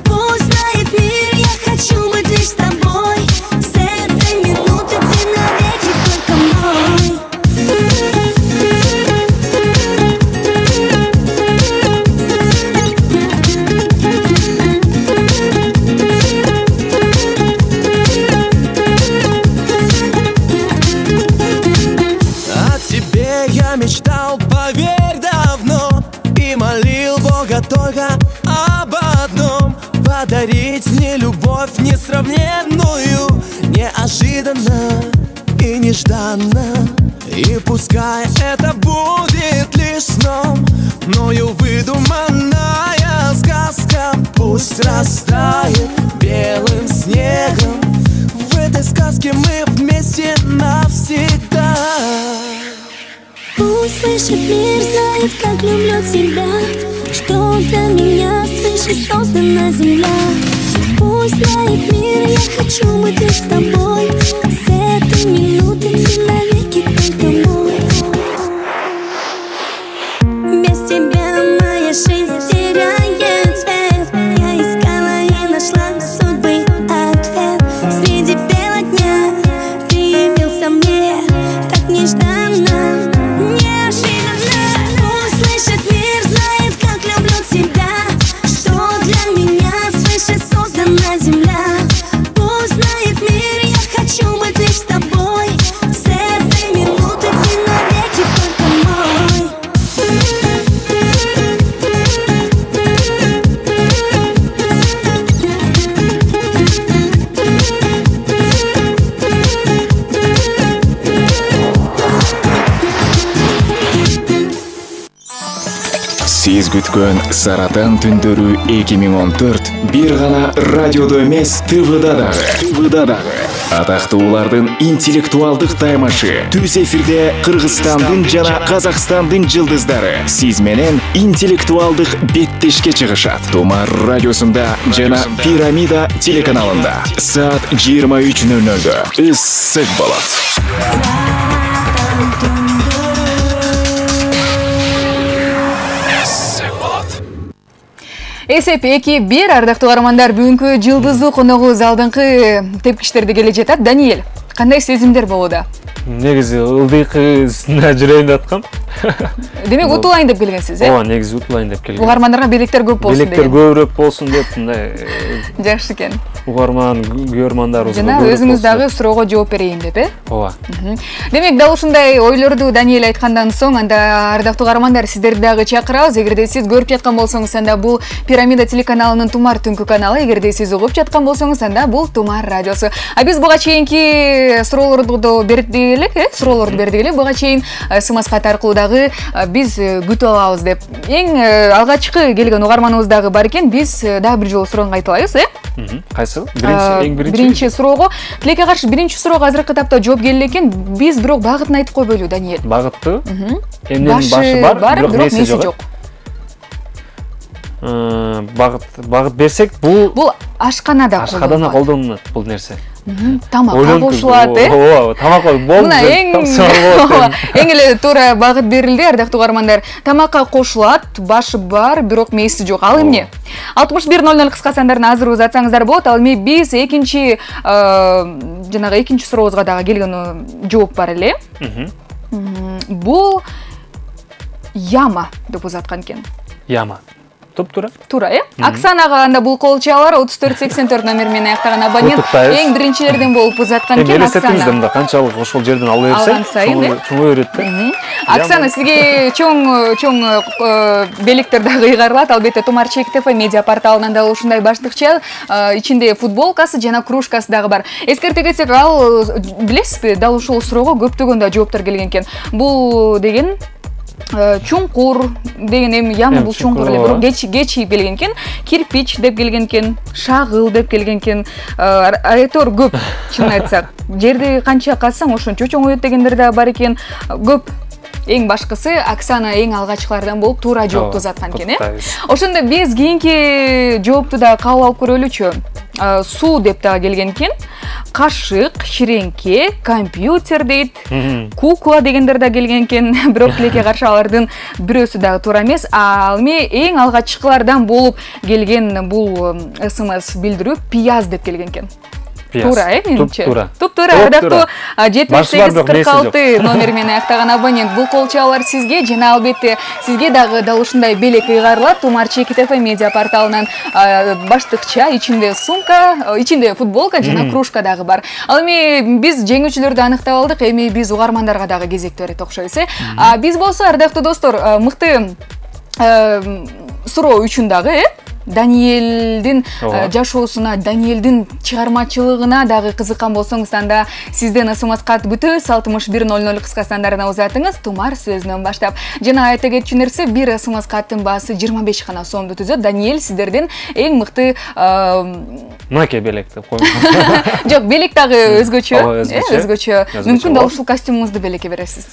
Пусть знает мир, я хочу быть лишь с тобой. С этой минуты ты навеки только мой. Мечтал, поверь, давно, и молил Бога только об одном: подарить мне любовь несравненную, неожиданно и нежданно. И пускай это будет лишь сном, мною выдуманная сказка пусть растает белым снегом. В этой сказке мы вместе навсегда. Пусть слышит мир, знает, как люблю тебя, что для меня свыше создана земля. Пусть знает мир, я хочу быть лишь с тобой. С этой минуты ты навеки только мой. Без тебя моя жизнь теряет цвет. Я искала и нашла судьбы ответ. Среди бела дня ты явился мне так нежданно, неожиданно. Пусть слышит мир, знает, как люблю тебя, что для меня свыше создана земля. Пусть знает мир, я хочу быть лишь с тобой. С этой минуты ты навеки только мой. Сиз күткөн Саратан түндөрү 2014 бир гана радиодо эмес, ТВда дагы. Атактуулардын интеллектуалдык таймашы. Түз эфирде Кыргызстандын жана Казакстандын жылдыздары сиз менен интеллектуалдык беттешке чыгышат. Тумар радиосунда жана Пирамида телеканалында саат 23:00 ысык болот. Эсеп 2-1, ардактуу каармандар, бүгүнкү жылдыздуу коногубуз алдыңкы тепкичтерде келе жатат. Даниэль, кандай сезимдер болууда? Негизи ылдыйкы үстүнө жүрөйүн аткам. Демек утулайын деп келгенсиз, э? Ооба, негизи утулайын деп келгем. Угармандарга белектер көп болсун деген. Белектер көбүрөөк болсун деп мындай. Жакшы экен. Угарман, көрмандарыбыз жана өзүңүз дагы суроого жооп берейин деп, э? Ооба. Демек, дал ушундай ойлорду Даниэль айткандан соң, анда ардактуу каармандар, сиздерди дагы чакырабыз. Эгерде сиз көрүп жаткан болсоңуз, анда бул Пирамида телеканалынын Тумар түнкү каналы. Эгерде сиз угуп жаткан болсоңуз, анда бул Тумар радиосу. А биз буга чейинки суроолорду бердик элек, Буга чейин СМС кат аркылуу дагы биз күтүп алабыз деп. Эң алгачкы келген угарманыбыз дагы бар экен. Биз дагы бир жолу суроону кайталайбыз, Кайсы? Эң биринчи. Биринчи суроого. Тилекке каршы биринчи суроого азыркы этапта жооп келе экен. Биз бирок багытын айтып койбойлу, Даниэль. Багытты? Эмненин башы бар, бирок меси жок. Багыт берсек, бул ашканада колдонулат бул нерсе. Тамакка кошулат, Тамакка болду. Эң эле туура багыт берилди, ардактуу угармандар. Тамакка кошулат, башы бар, бирок мээси жок. Ал эмне? 6100 кыска сандарына азыр узатсаңыздар болот. Ал эми биз экинчи сурообузга дагы келген жооп бар эле. Бул яма деп узаткан экен. Яма. Туп-тура. Тура, Оксанага анда бул кол чалар 3484 номер менен аяктаган абонент эң биринчилерден болуп узаткан экен. Элестетиңиз да канчалык ошол жерден алып берсе, чоң өрөт да. Оксана, сизге чоң белектер дагы ыйгарылат. Албетте Тумар ЧКТФ медиа порталынан да ушундай баштыкча ичинде футболкасы жана кружкасы дагы бар. Эскерте кетсек, ал билесизби, дал ушул суроого көптөгөн да жооптор келген экен. Бул деген чуңкур деген эми яма бул чуңкур эле, бирок кечи келген экен, кирпич деп келген экен, шагыл деп келген экен. Айтор көп, чынын айтсак. Жерди канча казсаң ошончо чоңойот дегендер да бар экен. Көп. Эң башкысы Оксана эң алгачкылардан болуп туура жоопту узаткан экен, Ошондо биз кийинки жоопту да кабыл алып көрөлүчү. Суу деп дагы келген экен. Кашык, ширеңке, компьютер дейт, кукла дегендер да келген экен. Бирок тилекке каршы алардын бирөөсү дагы туура эмес. Ал эми эң алгачкылардан болуп келген бул СМС билдирүү пияз деп келген экен. Туура, менимче. Туп-туура. Ардактуу 7846 номер менен аяктаган абонент. Бул кол чалар сизге жана албетте сизге дагы дал ушундай белек ыйгарылат. Тумар ЧКТФ медиа порталынан баштыкча, ичинде сумка, ичинде футболка жана кружка дагы бар. Ал эми биз жеңүүчүлөрдү аныктап алдык. Эми биз угармандарга дагы кезекти берет окшойбуз. Биз болсо, ардактуу достор, мыкты суроо үчүн дагы Даниэлдин жашоосуна, Даниэлдин чыгармачылыгына дагы кызыккан болсоңуз, анда сизден СМС кат бүтөбүз 6100 кыска сандарына узатыңыз, Тумар сөзүнөн баштап. Жана айта кетчү нерсе, бир СМС каттын баасы 25 гана сомду түзөт. Даниэль сиздерден эң мыкты мынаке белек деп койгон. Жок, белек дагы өзгөчө. Мүмкүн да ушул костюмуңузду белекке бересиз.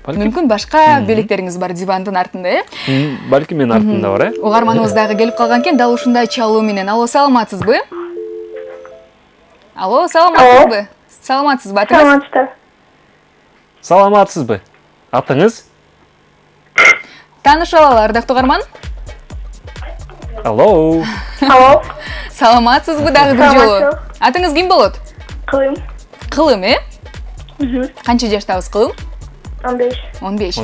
Мүмкүн башка белектериңиз бар дивандын артында, Балки менин артында бар, Угарманыбыз дагы келип калган экен, дал ушундай чалуу менен. Алло, саламатсызбы? Алло, саламатсызбы? Саламатсызбы, атыңыз? Саламатсызбы? Атыңыз? Таанышып алалы, ардактуу угарман? Алло. Саламатсызбы дагы бир жолу? Атыңыз ким болот? Кылым. Кылым, Канча жаштабыз, Кылым? 15.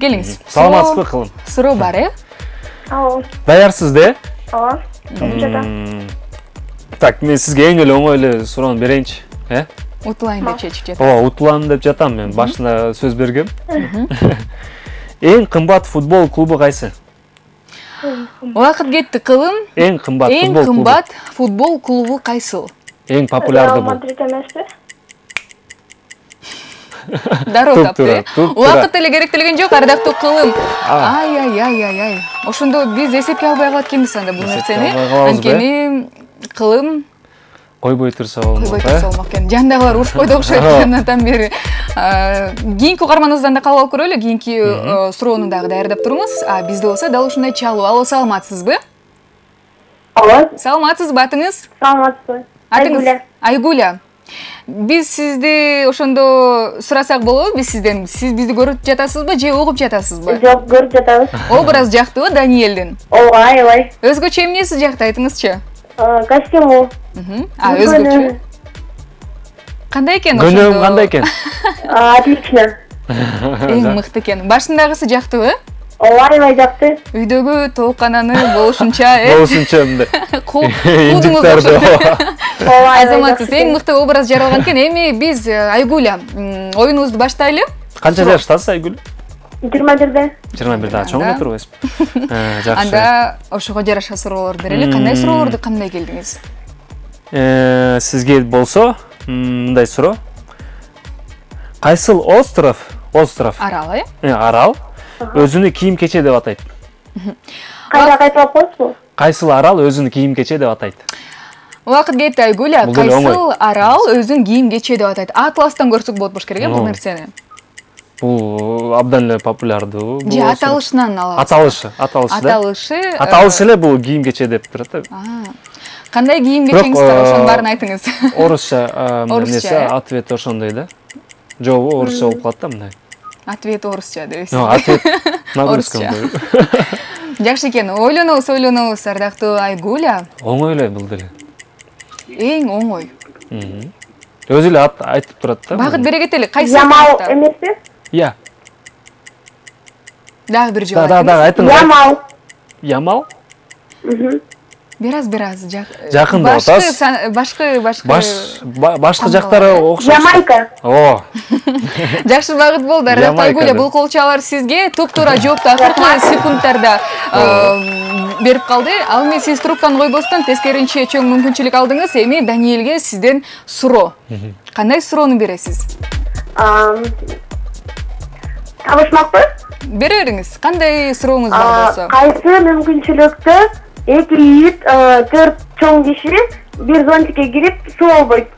Келиңиз. Саламатсызбы, Кылым? Суроо бар, Даярсыз да? Ооба. Так, мен сизге эң эле оңой эле суроону берейинчи, Утулайын деп чечип жатам. Утулам деп жатам, мен башында сөз бергем. Эң кымбат футбол клубу кайсы? Убакыт кетти, Кылым. Эң кымбат футбол клубу кайсыл? Эң популярдуу бул. Мадрид эмеспи? Дароо тапты. Убакыт эле керектелген жок, ардактуу Кылым. Ай. Ошондо биз эсепке албай калат экенбиз анда бул нерсени. Анткени Кылым койбой турса болмок экен. Жандагылар урушпойт окшойт андан бери. Кийинки угарманыбыздан да кабыл алып көрөлү. Кийинки суроону дагы даярдап туруңуз. Бизде болсо дал ушундай чалуу. Алло, саламатсызбы? Алло. Саламатсызбы, атыңыз? Саламатсызбы. Атыңыз? Айгуля. Биз сизди ошондо сурасак болобу? Биз сизден, сиз бизди көрүп жатасызбы же угуп жатасызбы? Жок, көрүп жатабыз. Образ жактыбы Даниэлдин? Ооба, аябай. Өзгөчө эмнеси жакты, айтыңызчы? Костюму. Өзгөчө. Кандай экен ошондо? Көнөм кандай экен? Отлично. Эң мыкты экен. Башындагысы жактыбы? Ооба, аябай жакты. Үйдөгү тоокананы болушунча, Болушунча мындай. Куудуңуз окшойт. Азаматсыз, эң мыкты образ жаралган экен. Эми биз Айгуля оюнубузду баштайлы. Канча жаштасыз, Айгүл? 21-де. 21-де, чоң эле турбайсызбы? Жакшы. Анда ошого жараша суроолорду берели. Кандай суроолорду кандай келдиңиз? Сизге болсо, мындай суроо. Кайсыл остров? Арал, Арал. өзүнү кийим-кече деп атайт. Кайда кайталап коесузбу? Кайсыл арал өзүнү кийим-кече деп атайт? Убакыт кетти Айгуля. Кайсыл арал өзүн кийим-кече деп атайт? Атластан көрсөк болот болуш керек бул нерсени. Бул абдан эле популярдуу. Же аталышынан алабыз. Аталышы эле бул кийим-кече деп турат. Кандай кийим-кечеңиз бар, ошонун баарын айтыңыз. Орусча нерсе, ответ ошондой да. Жообу орусча болуп калат да мындай. Ответ орусча дебесиз. Ответ на русском. Жакшы экен. Ойлонобуз, ардактуу Айгуля. Оңой эле бул деле. Эң оңой. Өзү эле айтып турат да. Багыт бере кетели. Кайсы? Ямал эмеспи? Я. Дагы бир жооп. Да, айтыңыз. Ямал. Ямал? Бираз жакын деп атасыз. Башкы жактары окшош. Ямайка. О. Жакшы багыт болду. Ардактуу Айгуля, бул колчалар сизге туп-туура жоопту акыркы секундтарда берип калды. Ал эми сиз трубканы койбостон тескеринче чоң мүмкүнчүлүк алдыңыз. Эми Даниэлге сизден суроо. Кандай суроону бересиз? Табышмакпы? Бере бериңиз. Кандай сурооңуз бар болсо? Кайсы мүмкүнчүлүктө 2 ит, 4 чоң киши бир зонтикке кирип суу албайт?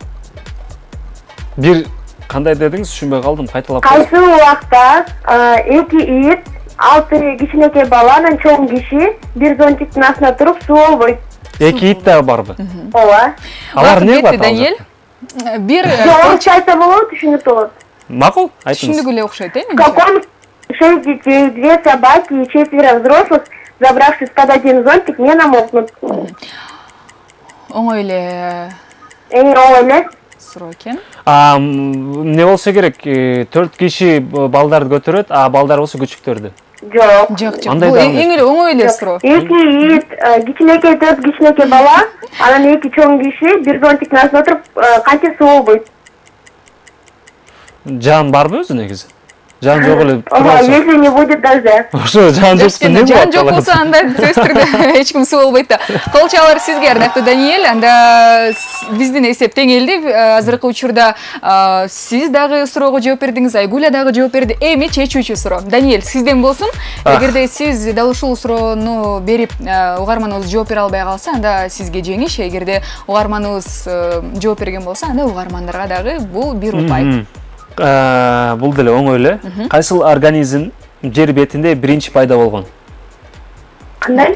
Бир кандай дедиңиз? Түшүнбөй калдым. Кайталап. Кайсы убакта 2 ит, 6 кичинекей бала менен чоң киши бир зонтиктин астына туруп суу албайт? 2 ит дагы барбы? Ооба. Алар эмне кылат? Даниэль? Бир орусча айтса болот, түшүнүктүү болот. Макул, айтыңыз. Түшүндүк эле окшойт, В каком 6 детей, 2 собаки и 4 взрослых, забравшись под один зонтик, не намокнут? Оңой эле. Оңой эле. Суроо экен. Эмне болсо керек? 4 киши балдарды көтөрөт, а балдар болсо күчүктөрдү. Жок. Бул эң эле оңой эле суроо. 2 ит, кичинекей 4 кичинекей бала, анан 2 чоң киши бир зонтиктин астына туруп, кантип суу албайт? Жан барбы өзү негизи? Жан жок эле. Ага, если не будет дождя. Ошо жан жоксун эмне болот? Жан жок болсо андай сөз түрдө эч ким суу албайт да. Кол чалар сизге, ардактуу Даниэль. Анда биздин эсеп тең элди. Азыркы учурда сиз дагы суроого жооп бердиңиз, Айгуля дагы жооп берди. Эми чечүүчү суроо. Даниэль, сизден болсун. Эгерде сиз дал ушул суроону берип, угарманыбыз жооп бере албай калса, анда сизге жеңиш. Эгерде угарманыбыз жооп берген болсо, анда угармандарга дагы бул бир упай. Бул деле оңой эле. Кайсыл организм жер бетинде биринчи пайда болгон? Кандай?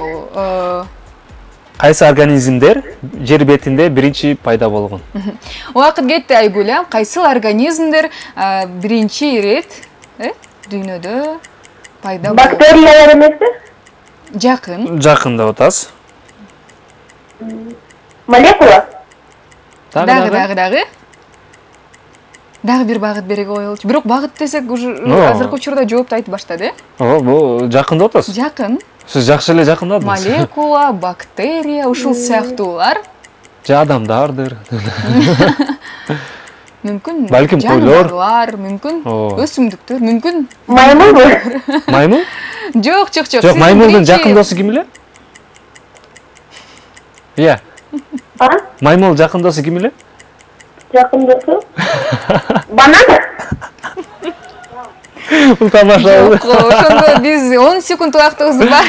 Кайсы организмдер жер бетинде биринчи пайда болгон? Убакыт кетти Айгуля. Кайсыл организмдер биринчи ирет дүйнөдө пайда болгон? Бактериялар эмеспи? Жакын. Жакын деп атасыз. Молекула? Дагы. Дагы бир багыт бере коелучу. Бирок багыт десек уже азыркы учурда жоопту айтып баштады. Бул жакын деп атасыз. Жакын. Сиз жакшы эле жакындадыңыз. Молекула, бактерия, ушул сыяктуулар. Же адамдардыр. Мүмкүн. Балким койлор. Жаныбарлар, мүмкүн. Өсүмдүктөр, мүмкүн. Маймунбу? Жок. Маймун? Жок, маймундун жакын досу ким эле? Иә. Маймун жакын досу ким эле? Жакын досу? Банан? Бул тамаша болду. Ошондо биз 10 секунд убактыбыз бар.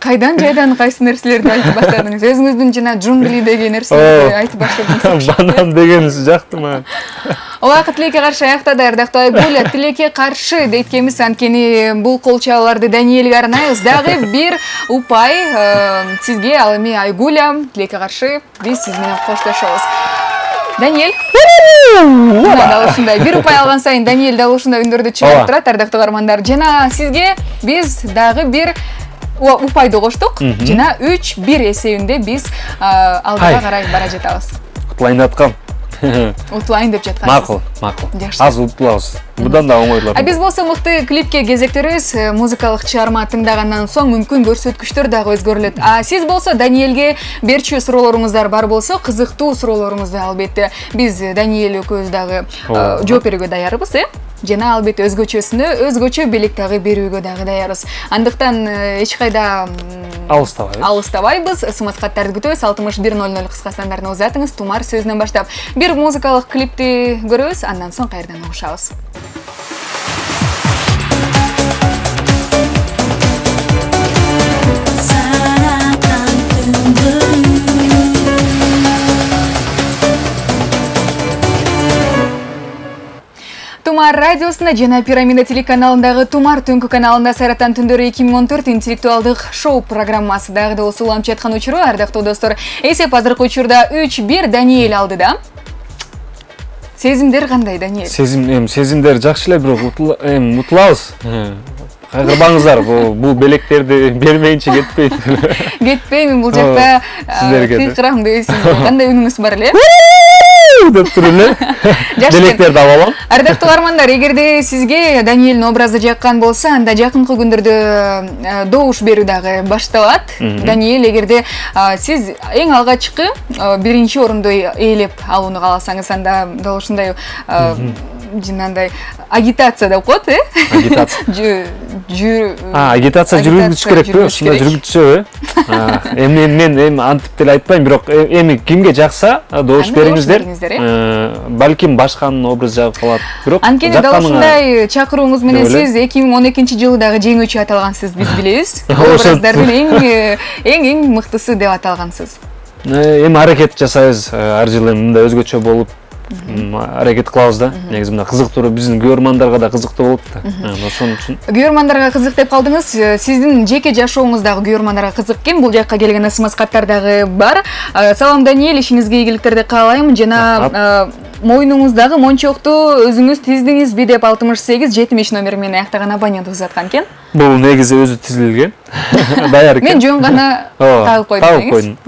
Кайдан жайдан кайсы нерселерди айтып баштадыңыз? Өзүңүздүн жана джунгли деген нерселерди айтып баштадыңыз. Банан дегениңиз жакты мага. Убакыт тилекке каршы аяктады, ардактуу Айгуля. Тилекке каршы дейткенбиз, анткени бул колчаларды Даниэльге арнайбыз. Дагы бир упай сизге, ал эми Айгуля. Тилекке каршы биз сиз менен коштошобуз. Даниэль. Дал ушундай бир упай алган сайын Даниэль дал ушундай үндөрдү чыгарып турат, ардактуу угармандар. Жана сизге биз дагы бир упайды коштук. Жана 3-1 эсебинде биз алдыга карай бара жатабыз. Утлайын аткам. Утулайын деп жаткансыз. Макул. Аз утулабыз. Будан да оңойлор. Биз болсо мыкты клипке кезектерибиз. Музыкалык чыгарма тыңдагандан соң мүмкүн көрсөткүчтөр дагы өзгөрүлөт. Сиз болсо Даниэлге берчү суроолоруңуздар бар болсо, кызыктуу суроолоруңузду албетте биз Даниэль экөөбүз дагы жооп берүүгө даярбыз, Жана албетте өзгөчө белек дагы берүүгө дагы даярбыз. Андыктан эч кайда алыстабайбыз. СМС каттарды күтөбүз. 6100 кыска стандартына узатыңыз. Тумар сөзүнөн баштап бир музыкалык клипти көрөбүз, андан соң кайрадан угушабыз. Тумар радиосында жана Пирамида телеканалындагы Тумар түнкү каналында Саратан түндөрү 2014 интеллектуалдык шоу программасы дагы да улам жаткан учуру. Ардактуу достор, эсеп азыркы учурда 3-1 Даниэль алдыда. Сезимдер кандай, Даниэль? Сезимдер жакшы эле, бирок утулабыз. Кайгырбаңыздар, бул белектерди бермейинче кетпейт. Кетпеймин, бул жакта кыйкырам дейсиз. Кандай үнүңүз бар эле? деп туруп эле белектерди алып алам. Ардактуу армандар, эгерде сизге Даниэльдин образы жаккан болсо, анда жакынкы күндөрдө добуш берүү дагы башталат. Даниэль, эгерде сиз эң алгачкы биринчи орунду ээлеп алууну кааласаңыз, анда дал ушундай жанагындай агитация деп коет, Агитация. Агитация жүргүзүш керекпи? Ушундай жүргүзсөбү? Мен антип деле айтпайм, бирок эми кимге жакса добуш бериңиздер. Балким башканын образы жагып калат. Бирок анткени дал ушундай чакырууңуз менен сиз 2012 жылы дагы жеңүүчү аталгансыз, биз билебиз. Образдардын эң мыктысы деп аталгансыз. Эми аракет жасайбыз, ар жылы мындай өзгөчө болуп аракет кылабыз да. Негизи мына кызыктуу, биздин көрөрмандарга да кызыктуу болот да. Ошон үчүн. Көрөрмандарга кызык деп калдыңыз. Сиздин жеке жашооңуз дагы көрөрмандарга кызык экен. Бул жакка келген СМС каттар дагы бар. Салам Даниэль, ишиңизге ийгиликтерди каалайм. Жана моюнуңуздагы мончокту өзүңүз тиздиңизби деп 68-70 номери менен аяктаган абонент узаткан экен. Бул негизи өзү тизилген. Даяр экен. Мен жөн гана тагып койдум.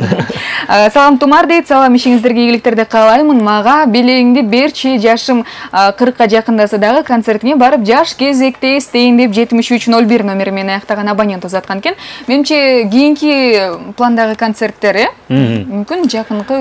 Салам Тумар дейт. Салам, ишиңиздерге ийгиликтерди каалаймын. Мага белеңди берчи, жашым 40-ка жакындаса дагы концертине барып жаш кезекте эстейин деп 7301 номери менен аяктаган абонент узаткан экен. Менимче кийинки пландагы концерттер, мүмкүн жакынкы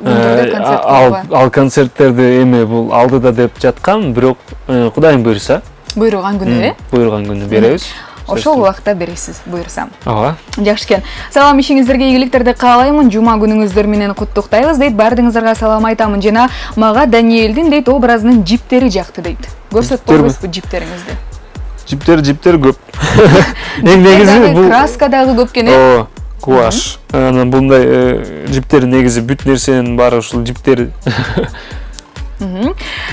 күндөрдө концерт болобу? Ал концерттерди эми бул алдыда деп жаткан, бирок Кудайым буйруса. Буйруган күнү, Буйруган күнү беребиз. Ошол убакта бересиз, буйрсам. Ооба. Жакшы экен. Салам, ишиңиздерге ийгиликтерди каалаймын. Жума күнүңүздөр менен куттуктайбыз дейт. Бардыгыңыздарга салам айтамын. Жана мага Даниэльдин дейт образынын жиптери жакты дейт. Көрсөтпөйсүзбү жиптериңизди? Жиптер көп. Эң негизи бул краска дагы көп экен. Ооба, гуаш. Анан bunday жиптер негизи бүт нерсенин баары ушул жиптер.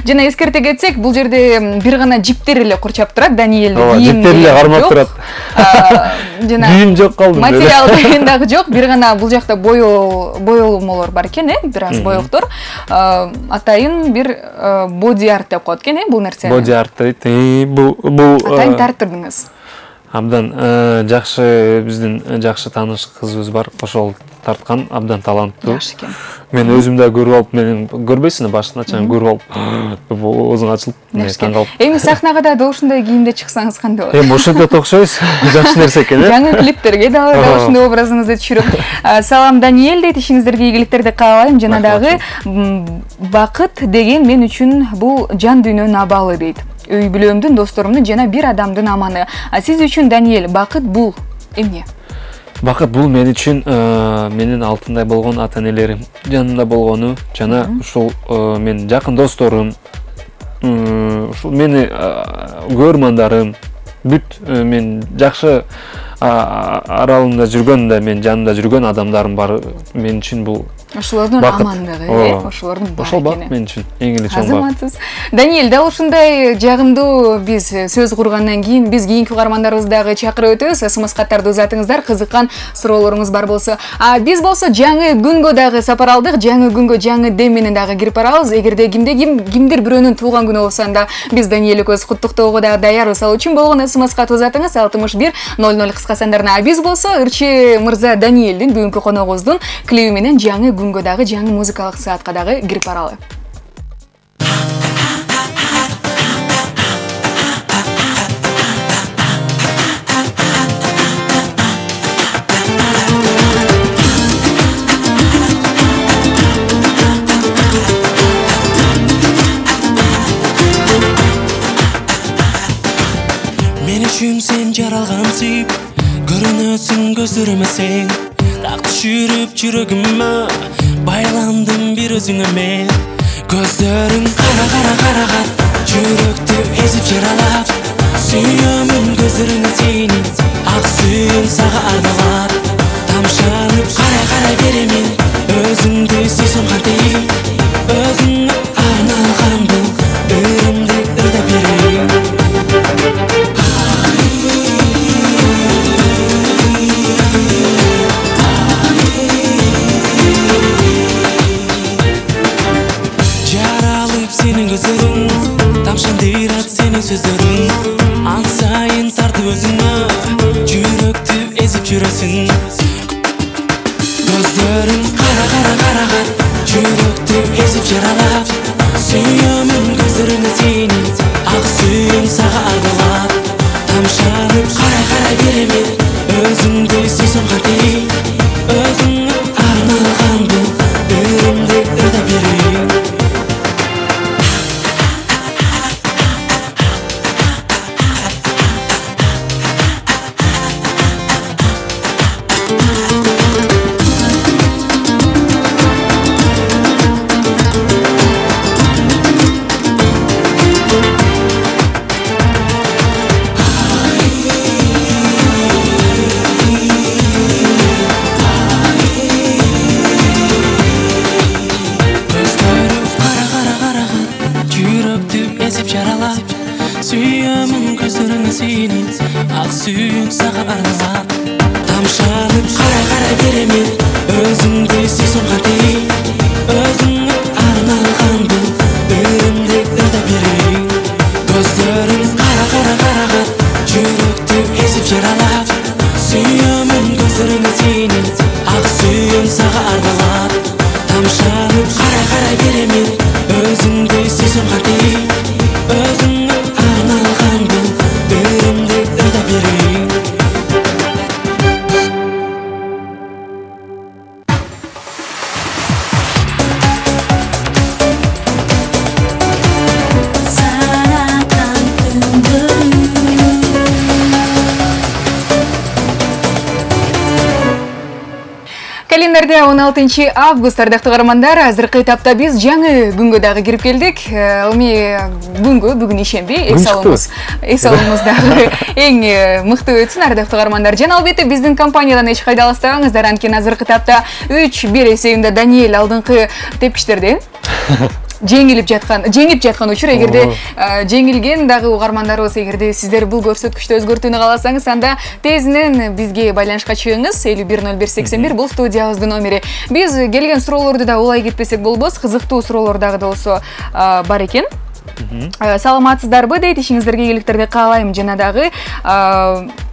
Жана эскерте кетсек, бул жерде бир гана жиптер эле курчап турат, Даниэльди кийим. Жиптер эле кармап турат. Жана кийим жок калды. Материал деген дагы жок, бир гана бул жакта боелмолор бар экен, бир аз боектор. Атайын бир боди арт деп коет экен, бул нерсени. Боди арт дейт. Бул атайын тарттырдыңыз. Абдан жакшы, биздин жакшы тааныш кызыбыз бар. Ошол тарткан, абдан таланттуу. Жакшы экен. Мен өзүм да көрүп алып, менин көрбөйсүң, башына чаң көрүп алып, оозуң ачылып, таң калып. Эми сахнага да ушундай кийимде чыксаңыз кандай болот? Эми ошентип окшойбуз. Жакшы нерсе экен, Жаңы клиптерге да ушундай образыңызды түшүрүп. Салам Даниэль дейт, ишиңиздерге ийгиликтерди каалайм. Жана дагы бакыт деген мен үчүн бул жан дүйнөнүн абалы дейт. Үй бүлөмдүн, досторумдун жана бир адамдын аманы. Сиз үчүн Даниэль, бакыт бул эмне? Бакыт бул мен үчүн менин алтындай болгон ата-энелерим жанында болгону, жана ушул менин жакын досторум, ушул мени көрөрмандарым, бүт мен жакшы аралымда жүргөн да, мен жанымда жүргөн адамдарым бар. Мен үчүн бул ошолордун амандыгы, ошолордун бар ошол бак мен үчүн эң эле чоң бак. Азаматсыз. Даниэль, дал ушундай жагымдуу биз сөз кургандан кийин биз кийинки угармандарыбызды дагы чакырып өтөбүз. СМС каттарды узатыңыздар, кызыккан суроолоруңуз бар болсо. Биз болсо жаңы күнгө дагы сапар алдык, жаңы күнгө жаңы дем менен дагы кирип барабыз. Эгерде кимдир бирөөнүн туулган күнү болсо, анда биз Даниэль экөөбүз куттуктоого дагы даярбыз. Ал үчүн болгон СМС кат узатыңыз 6100 кыска сандарына. Биз болсо Ырчы мырза Даниэльдин бүгүнкү коногубуздун клиби менен жаңы күнгө дагы жаңы музыкалык саатка дагы кирип баралы. Мен үчүн сен жаралган сүйүп, көрүнөсүң көздөрүмө сен. Так түшүрүп жүрөгүмө, байландым бир өзүңө мен. Көздөрүң караган, жүрөктү эзип жаралап. Сүйөмүн көздөрүңө сени, ак сүйүм сага арналат. Тамшанып карай беремин, өзүңдү сүйсөм кантип. Өзүңө арналган бул, өрүмдү ырдап берем. көздөрүң ан сайын тартып өзүңө жүрөктү эзип жүрөсүң көздөрүң кара жүрөктү эзип жаралап сүйөмүн көздөрүңө сени ак сүйүүм сага арналат тамшанып карай беремин өзүңдү сүйсөм кантип өзүңө арналган бул өмүрүмдү өтө берейин Suyamın gözlerine senin Ak suyum sağa arnalar Tamşanıp kara veremin Özümde süsüm hadi Özümü arnalgan bu Ölümde öde bireyim Gözlerin kara Yürekte ezip yaralar Suyamın gözlerine senin Ak suyum sağa arnalar Tamşanıp kara veremin Özümde süsüm hadi Özümü arnalgan bu Ölümde öde bireyim Календарда 16 август ардактуу каармандар, азыркы этапта биз жаңы күнгө дагы кирип келдик. Бүгүн ишемби, эс алууңуздагы эң мыкты өтсүн ардактуу каармандар. Жана албетте биздин компаниядан эч кайда алыстабаңыздар, анткени азыркы этапта 3-1 эсебинде Даниэль алдыңкы тепкичтерден жеңип жаткан учур. Эгерде жеңилген дагы угармандарыбыз, эгерде сиздер бул көрсөткүчтү өзгөртүүнү кааласаңыз, анда тезинен бизге байланышка чыгыңыз. 510181 бул студиябыздын номери. Биз келген суроолорду да улай кетпесек болбос, кызыктуу суроолор дагы болсо бар экен. Саламатсыздарбы дейт, ишиңиздерге ийгиликтерди каалайм. Жана дагы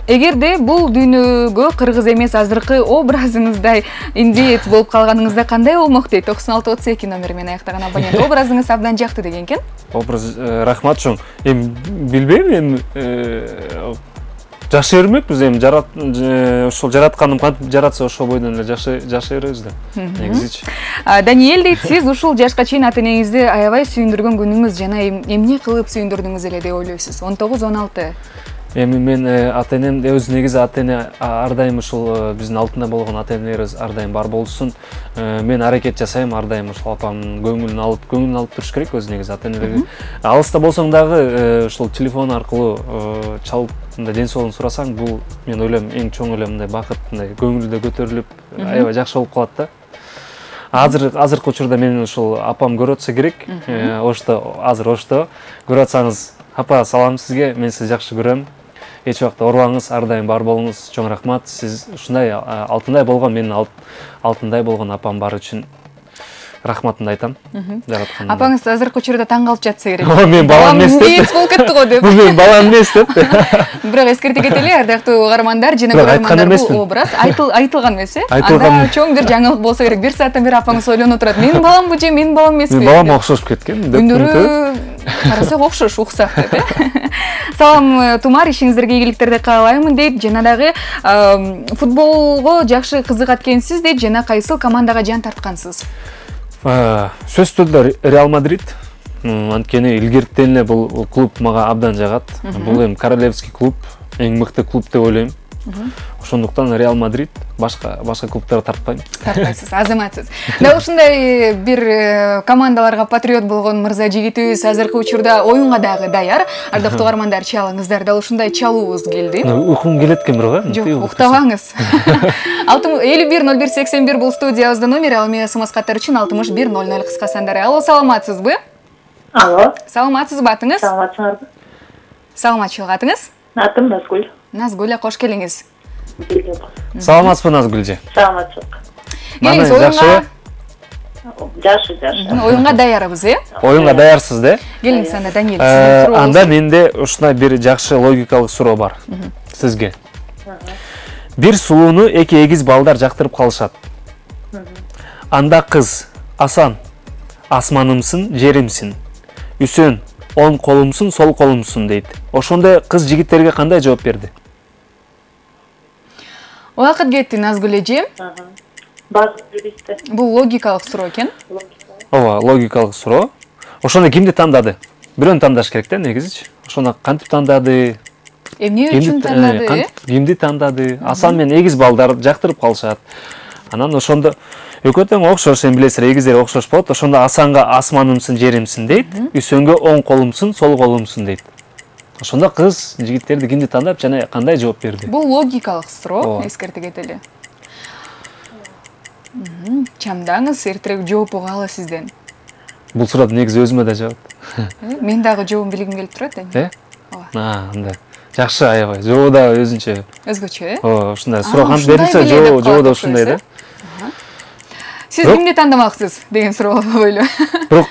эгерде бул дүйнөгө кыргыз эмес азыркы образыңыздай индиец болуп калганыңызда кандай болмок дейт. 9632 номери менен аяктаган абонент. Образыңыз абдан жакты деген экен. Образ рахмат чоң. Билбейм, жакшы бермекпиз, ошол жаратканым кантип жаратса ошол бойдон эле жакшы беребиз да. Негизичи. Даниэль дейт, сиз ушул жашка чейин ата-энеңизди аябай сүйүндүргөн күнүңүз жана эмне кылып сүйүндүрдүңүз эле деп ойлойсуз? 19-16. Эми мен ата-энем өз негизи ата-эне ар дайым ушул биздин алтында болгон ата-энелерибиз ар дайым бар болсун. Мен аракет жасайм ар дайым ушул апамдын көңүлүн алып туруш керек өз негизи ата-энелерге. Алыста болсоң дагы ушул телефон аркылуу чалып ден соолугун сурасаң, бул мен ойлойм эң чоң эле мындай бакыт, мындай көңүл да көтөрүлүп, аябай жакшы болуп калат да. Азыркы учурда менин ушул апам көрүп атса керек. Азыр ошто көрүп атсаңыз, апа салам сизге, мен сизди жакшы көрөм. Эч убакта оорубаңыз, ар дайым бар болуңуз. Чоң рахмат. Сиз ушундай алтындай болгон, менин алтындай болгон апам бар үчүн рахматымды айтам. Жараткан. Апаңыз азыркы учурда таң калып жатса керек. Мен балам эмес деп. Индиец болуп кетти го деп. Бул менин балам эмес деп. Бирок эскерте кетели, ардактуу угармандар, жана көрөрмандар, бул образ айтылган эмес, Анда чоң бир жаңылык болсо керек. 1 сааттан бери апаңыз ойлонуп турат. Менин баламбы же менин балам эмеспи? Менин балам окшошуп кеткен деп. Күндөрү карасак окшош, уксак деп. Салам Тумар, ишиңиздерге ийгиликтерди каалаймын дейт. Жана дагы футболго жакшы кызыгат экенсиз дейт. Жана кайсыл командага жан тарткансыз? Сөз түрдө Реал Мадрид. Анткени илгертен эле бул клуб мага абдан жагат. Бул эми королевский клуб, эң мыкты клуб деп ойлойм. Ошондуктан Реал Мадрид, башка клубтарга тартпайм. Тартпайсыз, азаматсыз. Дал ушундай бир командаларга патриот болгон мырза жигитибиз азыркы учурда оюнга дагы даяр. Ардактуу угармандар, чалыңыздар. Дал ушундай чалуубуз келди. Уйкум келет экен бирок, Жок, уктабаңыз. 510181 бул студиябыздын номери, ал эми СМС каттар үчүн 6100 кыска сандар. Алло, саламатсызбы? Алло. Саламатсызбы, атыңыз? Саламатсызбы. Саламатчылык, атыңыз? Атым Назгүл. Назгүл, кош келиңиз. Саламатсызбы, Назгүл же? Саламатсызбы. Келиңиз оюнга. Жашы. Оюнга даярбыз, Оюнга даярсыз да? Келиңиз анда Даниэль, сиздин суроолорду. Анда менде ушундай бир жакшы логикалык суроо бар сизге. Бир сулууну эки эгиз балдар жактырып калышат. Анда кыз: Асан, асманымсың, жеримсиң. Үсөн, оң колумсуң, сол колумсуң дейт. Ошондо кыз жигиттерге кандай жооп берди? Убакыт кетти, Назгүл эже. Бул логикалык суроо экен. Ооба, логикалык суроо. Ошондо кимди тандады? Бирөөнү тандаш керек да негизичи. Ошондо кантип тандады? Эмне үчүн тандады? Кимди тандады? Асан менен эгиз балдар жактырып калышат. Анан ошондо экөө тең окшош, сен билесиз, эгиздер окшош болот. Ошондо Асанга асманымсың, жеримсиң дейт. Үсөнгө оң колумсуң, сол колумсуң дейт. Ошондо кыз жигиттерди кимди тандап жана кандай жооп берди? Бул логикалык суроо, эскерте кетели. Чамдаңыз, эртерээк жооп угалы сизден. Бул суроону негизи өзүмө да жабат. Мен дагы жообун билгим келип турат, Ооба. Анда. Жакшы, аябай. Жообу да өзүнчө. Өзгөчө, Ооба, ушундай суроо кантип берилсе, жообу да ушундай да. Сиз кимди тандамаксыз деген суроо бойлу. Бирок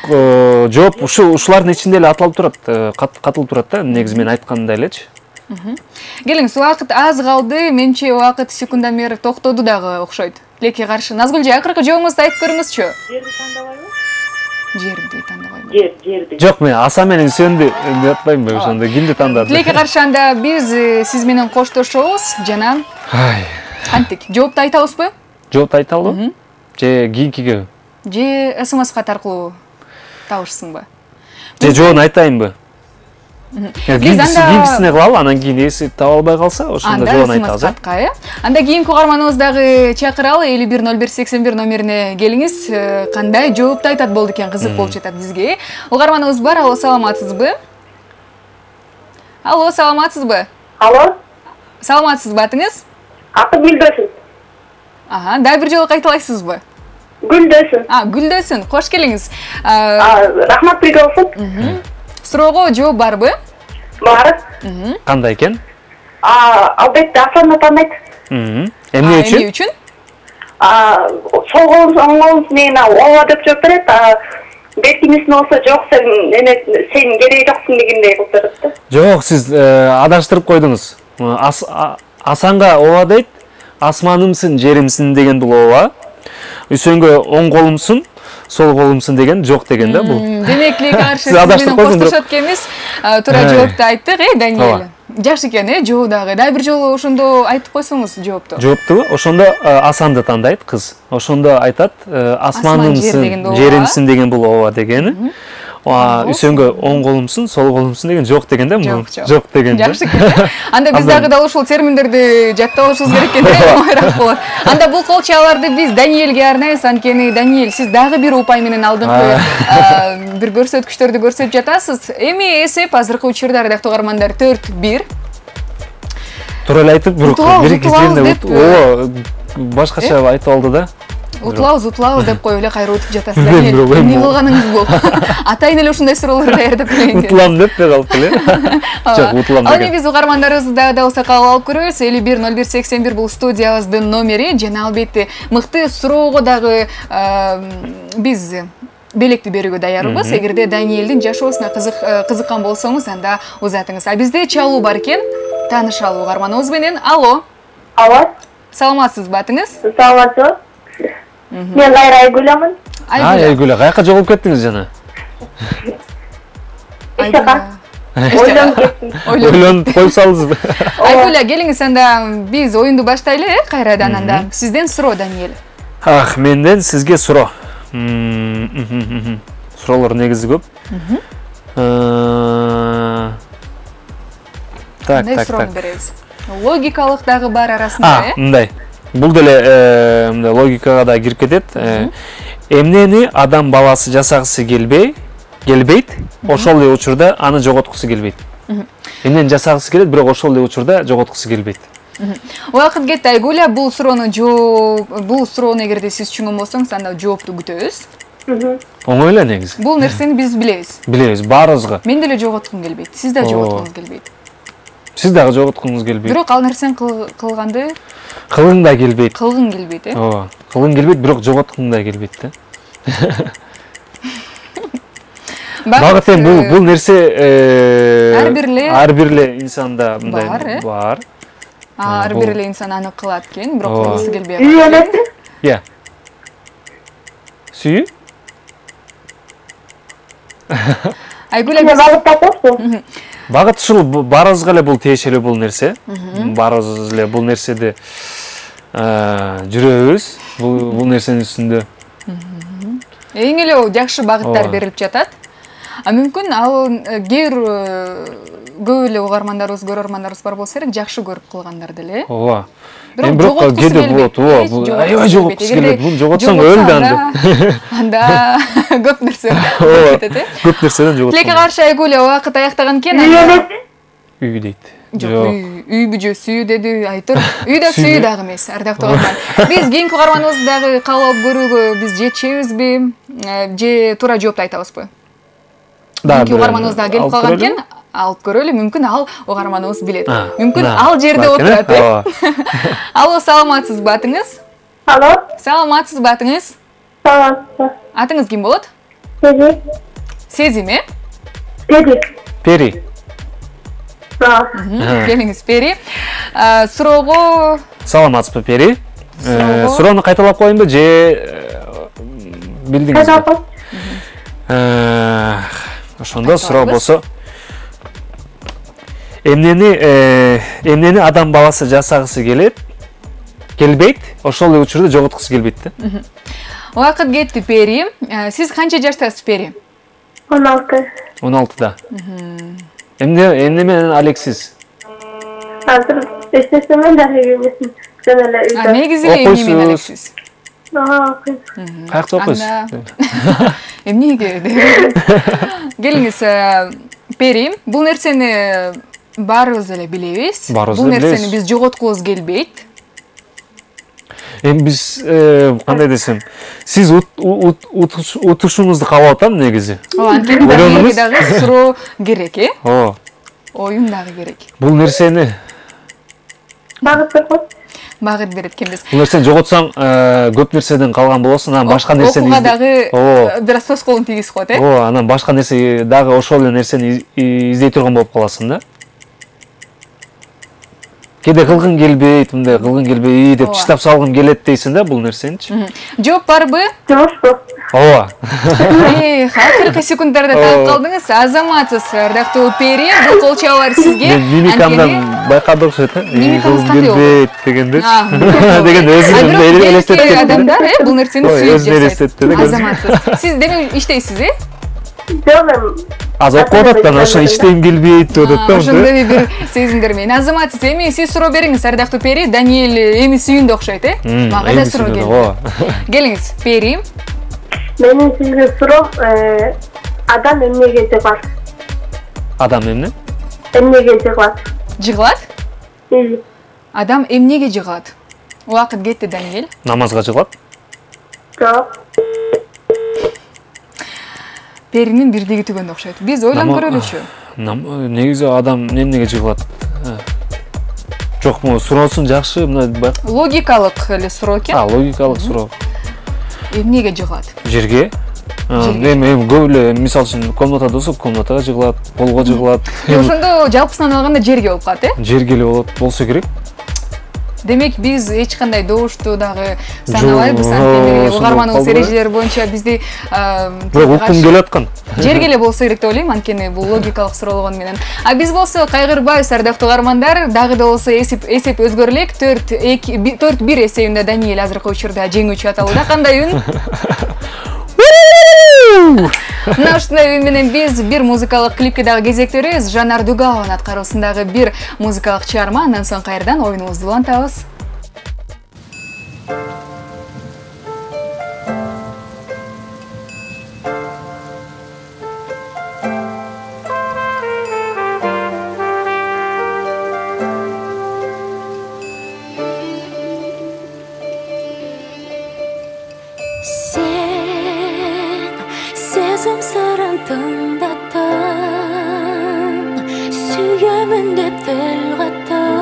жооп ушулардын ичинде эле аталып турат, катылып турат да, негизи мен айткандай элечи. Келиңиз, убакыт аз калды, менче убакыт секундан бери токтоду дагы окшойт. Тилекке каршы. Назгүл эже, акыркы жообуңузду айтып көрүңүзчү. Жерди тандабайбы? Жерди тандабайбы. Жерди. Жок, мен Асан менен Үсөндү деп атпаймынбы, ошондо кимди тандады? Тилекке каршы анда биз сиз менен коштошобуз жана кантип жоопту айтабызбы? Жоопту айта албы? Же кийинкиге? Же СМС кат аркылуу табышсыңбы? Же жообун айтайынбы? Кийинкисине кылалы, анан кийин эси таба албай калса, ошондо жообун айтабыз. Анда СМС катка, Анда кийинки угарманыбыз дагы чакыралы, 510181 номерине келиңиз. Кандай жоопту айтат болду экен, кызык болуп жатат бизге. Угарманыбыз бар. Алло, саламатсызбы? Алло, саламатсызбы? Алло, Саламатсызбы, атыңыз? аты Гүлдөсүн. Дагы бир жолу кайталайсызбы? Гүлдөсүн. Гүлдөсүн, кош келиңиз. Рахмат бирге болсун. Суроого жооп барбы? Бар. Кандай экен? Албетте Асанды тандайт. Эмне үчүн? Сол колумуз, оң колумуз менен ооба деп жооп берет. Бетимиздин болсо жок, сен кереги жоксуң дегендей кылып берет да. Жок, сиз адаштырып койдуңуз. Асанга ооба дейт, асманымсың, жеримсиң деген бул ооба. Үсөнгө оң колумсуң, сол колумсуң деген жок деген да бул. Демек, тилекке каршы сиз менен коштошот экенбиз. Туура жоопту айттык, Даниэль. Жакшы экен, жооп дагы. Дагы бир жолу ошондо айтып койсоңуз жоопту. Жоопту ошондо Асанды тандайт кыз. Ошондо айтат, асманымсың, жеримсиң деген бул ооба дегени. Үсөнгө оң колумсуң, сол колумсуң деген жок деген да бул. Жок деген. Жакшы экен. Анда биз дагы дал ушул терминдерди жаттап алышыбыз керек экен, оңойраак болот. Анда бул колчаларды биз Даниэльге арнайбыз, анткени Даниэль, сиз дагы бир упай менен алдыңкы бир көрсөткүчтөрдү көрсөтүп жатасыз. Эми эсеп азыркы учурда ардактуу угармандар 4-1. Туура эле айтып, бирок бир-эки жеринде башкача айтып алды да. Утулабыз деп коюп эле кайра утуп жатасыз. Эмне кылганыңыз бул? Атайын эле ушундай суроолорду даярдап келейин. Утулам деп калып эле. Жок, утулам деген. Ал биз угармандарыбызды дагы дабыл кабыл алып көрөбүз. 510181 бул студиябыздын номери. Жана албетте мыкты суроого дагы биз белекти берүүгө даярбыз. Эгерде Даниэлдин жашоосуна кызыккан болсоңуз, анда узатыңыз. Бизде чалуу бар экен. Таанышалы угарманыбыз менен. Алло. Алло. Саламатсызбы, атыңыз? Саламатсызбы. Мен Кайра Айгүлмүн. Айгүл, каяка жоголуп кеттиңиз жана? Ойлонуп кеттим. Ойлонуп коюп салдыңызбы? Айгүл, келиңиз, анда биз оюнду баштайлы, кайрадан анда. Сизден суроо, Даниэль. Менден сизге суроо. Суроолор негизи көп. Кандай суроону беребиз? Логикалык дагы бар арасында, мындай. Бул деле логикага да кирип кетет. Эмнени адам баласы жасагысы келбейт, ошол эле учурда аны жоготкусу келбейт. Эмнени жасагысы келет, бирок ошол эле учурда жоготкусу келбейт. Убакыт кетти, Айгүл, бул суроону эгерде сиз түшүнгөн болсоңуз, анда жоопту күтөбүз. Оңой эле негизи. Бул нерсени биз билебиз. Билебиз, баарыбызга. Мен деле жоготкум келбейт, сиз да жоготкуңуз келбейт. Сиз дагы жоготкуңуз келбейт. Бирок ал нерсени кылганды кылгың да келбейт. Кылгың келбейт, Ооба. Кылгың келбейт, бирок жоготкуң да келбейт да. Багыт эми бул нерсе ар бир эле инсанда мындай бар. Ар бир эле инсан аны кылат экен, бирок кылгысы келбей Үй калат. эмеси? Иә. Сүйүү? Айгүл Эмне апа, багыттап койсу? Багыт ушул барыбызга эле бул тиешелүү бул нерсе. Барыбыз эле бул нерседе жүрөбүз. Бул нерсенин үстүндө. эң эле жакшы багыттар берилип жатат. Мүмкүн ал кээ бир көп эле угармандарыбыз, көрөрмандарыбыз бар болсо керек, жакшы көрүп кылгандар деле. Ооба. Бирок Бирок жоготкусу кээде болот, келбейт. бул аябай жоготкусу келет. Муну жоготсоң өлдү анда. Анда көп нерсе Ооба. кетет, э? Көп нерседен жоготкон. Тилекке каршы Айгүл убакыт аяктаган экен. Үй эмеси? Үй дейт. Жок, үй бүжө сүйүү деди айтыр. Үй да сүйүү дагы эмес, ардактуу угарман. Биз кийинки угарманыбызды дагы кабыл алып көрүүгө биз жетишебизби? Же туура жоопту айтабызбы? Кийинки угарманыбыз дагы келип калган экен. Алып көрөлү, мүмкүн ал угарманыбыз билет. Мүмкүн ал жерде отурат, э? Алло, саламатсызбы, атыңыз? Алло? Саламатсызбы, атыңыз? Салам. Атыңыз ким болот? Пери. Сезим, э? Пери. Пери. Келиңиз, Пери. Суроого Саламатсызбы, Пери. Суроону кайталап коеюнбу же билдиңизби? Кайталап кой. Ошондо суроо болсо эмнени адам баласы жасагысы келбейт, ошол эле учурда жоготкусу келбейт да. Убакыт кетти, Пери. Сиз канча жаштасыз, Пери? 16. 16да. Эмне менен алексиз? Азыр эстесемен дагы эмесин. Жана эле үйдө. Негизи эле эмне менен алексиз? Каякта окуйсуз? Эмнеге? Келиңиз, Пери, бул нерсени баарыбыз эле билебиз. Бул нерсени биз жоготкубуз келбейт. Эми биз кандай десем, сиз утушуңузду кабыл атам негизи. Ооба, анткени дагы суроо керек, э? Ооба. Оюн дагы керек. Бул нерсени багыт берет. Багыт берет экенбиз. Бул нерсени жоготсоң көп нерседен калган болосуң, анан башка нерсени окууга дагы бир аз тоскоолун тийгизип коет, э? Ооба, анан башка нерсе дагы ошол эле нерсени издей турган болуп каласың да. Кээде кылгың келбейт, мындай кылгың келбей деп таштап салгым келет дейсиң да бул нерсеничи. Жооп барбы? Жумушпу. Ооба. Акыркы секунддарда таап калдыңыз. Азаматсыз, ардактуу Пери, бул кол чабуулар сизге. Мимикамдан байкады окшойт, э? Мимикаңыз кандай болду? Келбейт дегендечи. Деген өзүн элестетти. Адамдар, бул нерсени сүйүп Өзүн элестетти да. Азаматсыз. Сиз демек иштейсиз, э? Жок, Аз окуп атат да, ошо иштейм келбейт деп атат да. Ошондой бир сезимдер менен. Азаматсыз, эми сиз суроо бериңиз, ардактуу Пери. Даниэль эми сүйүндө окшойт, э? Мага да суроо келди. Келиңиз, Пери. Менин сизге суроом, адам эмнеге жыгат? Адам эмне? Эмнеге жыгат? Жыгылат? Адам эмнеге жыгылат? Убакыт кетти, Даниэль. Намазга жыгылат? Жок. Перинин бирдиги түгөндө окшойт. Биз ойлонуп көрөлүчү. Негизи адам эмнеге жыгылат? Жок, могу суроосун жакшы, мына логикалык эле суроо экен. Логикалык суроо. Эмнеге жыгылат? Жерге. Эми көп эле, мисалы үчүн, комнатада болсо комнатага жыгылат, полго жыгылат. Ошондо жалпысынан алганда жерге болуп калат, э? Жерге эле болсо керек. Демек биз эч кандай добушту дагы санабайбыз, анткени угарманыбыз эрежелери боюнча бизди уккум келип аткан. Жерге эле болсо керек деп ойлойм, анткени бул логикалык суроолгону менен. Биз болсо кайгырбайбыз, ардактуу угармандар, дагы да болсо эсеп өзгөрө элек. 4-1 эсебинде Даниэль азыркы учурда жеңүүчү аталууда. Кандай үн? Мына ушундай үн менен биз бир музыкалык клипке дагы кезектебиз. Жанар Дугалованын аткаруусундагы бир музыкалык чыгарма, андан соң кайрадан оюнубузду улантабыз. Сезім сырын тыңдаттың, сүйемін деп тіл қаттың.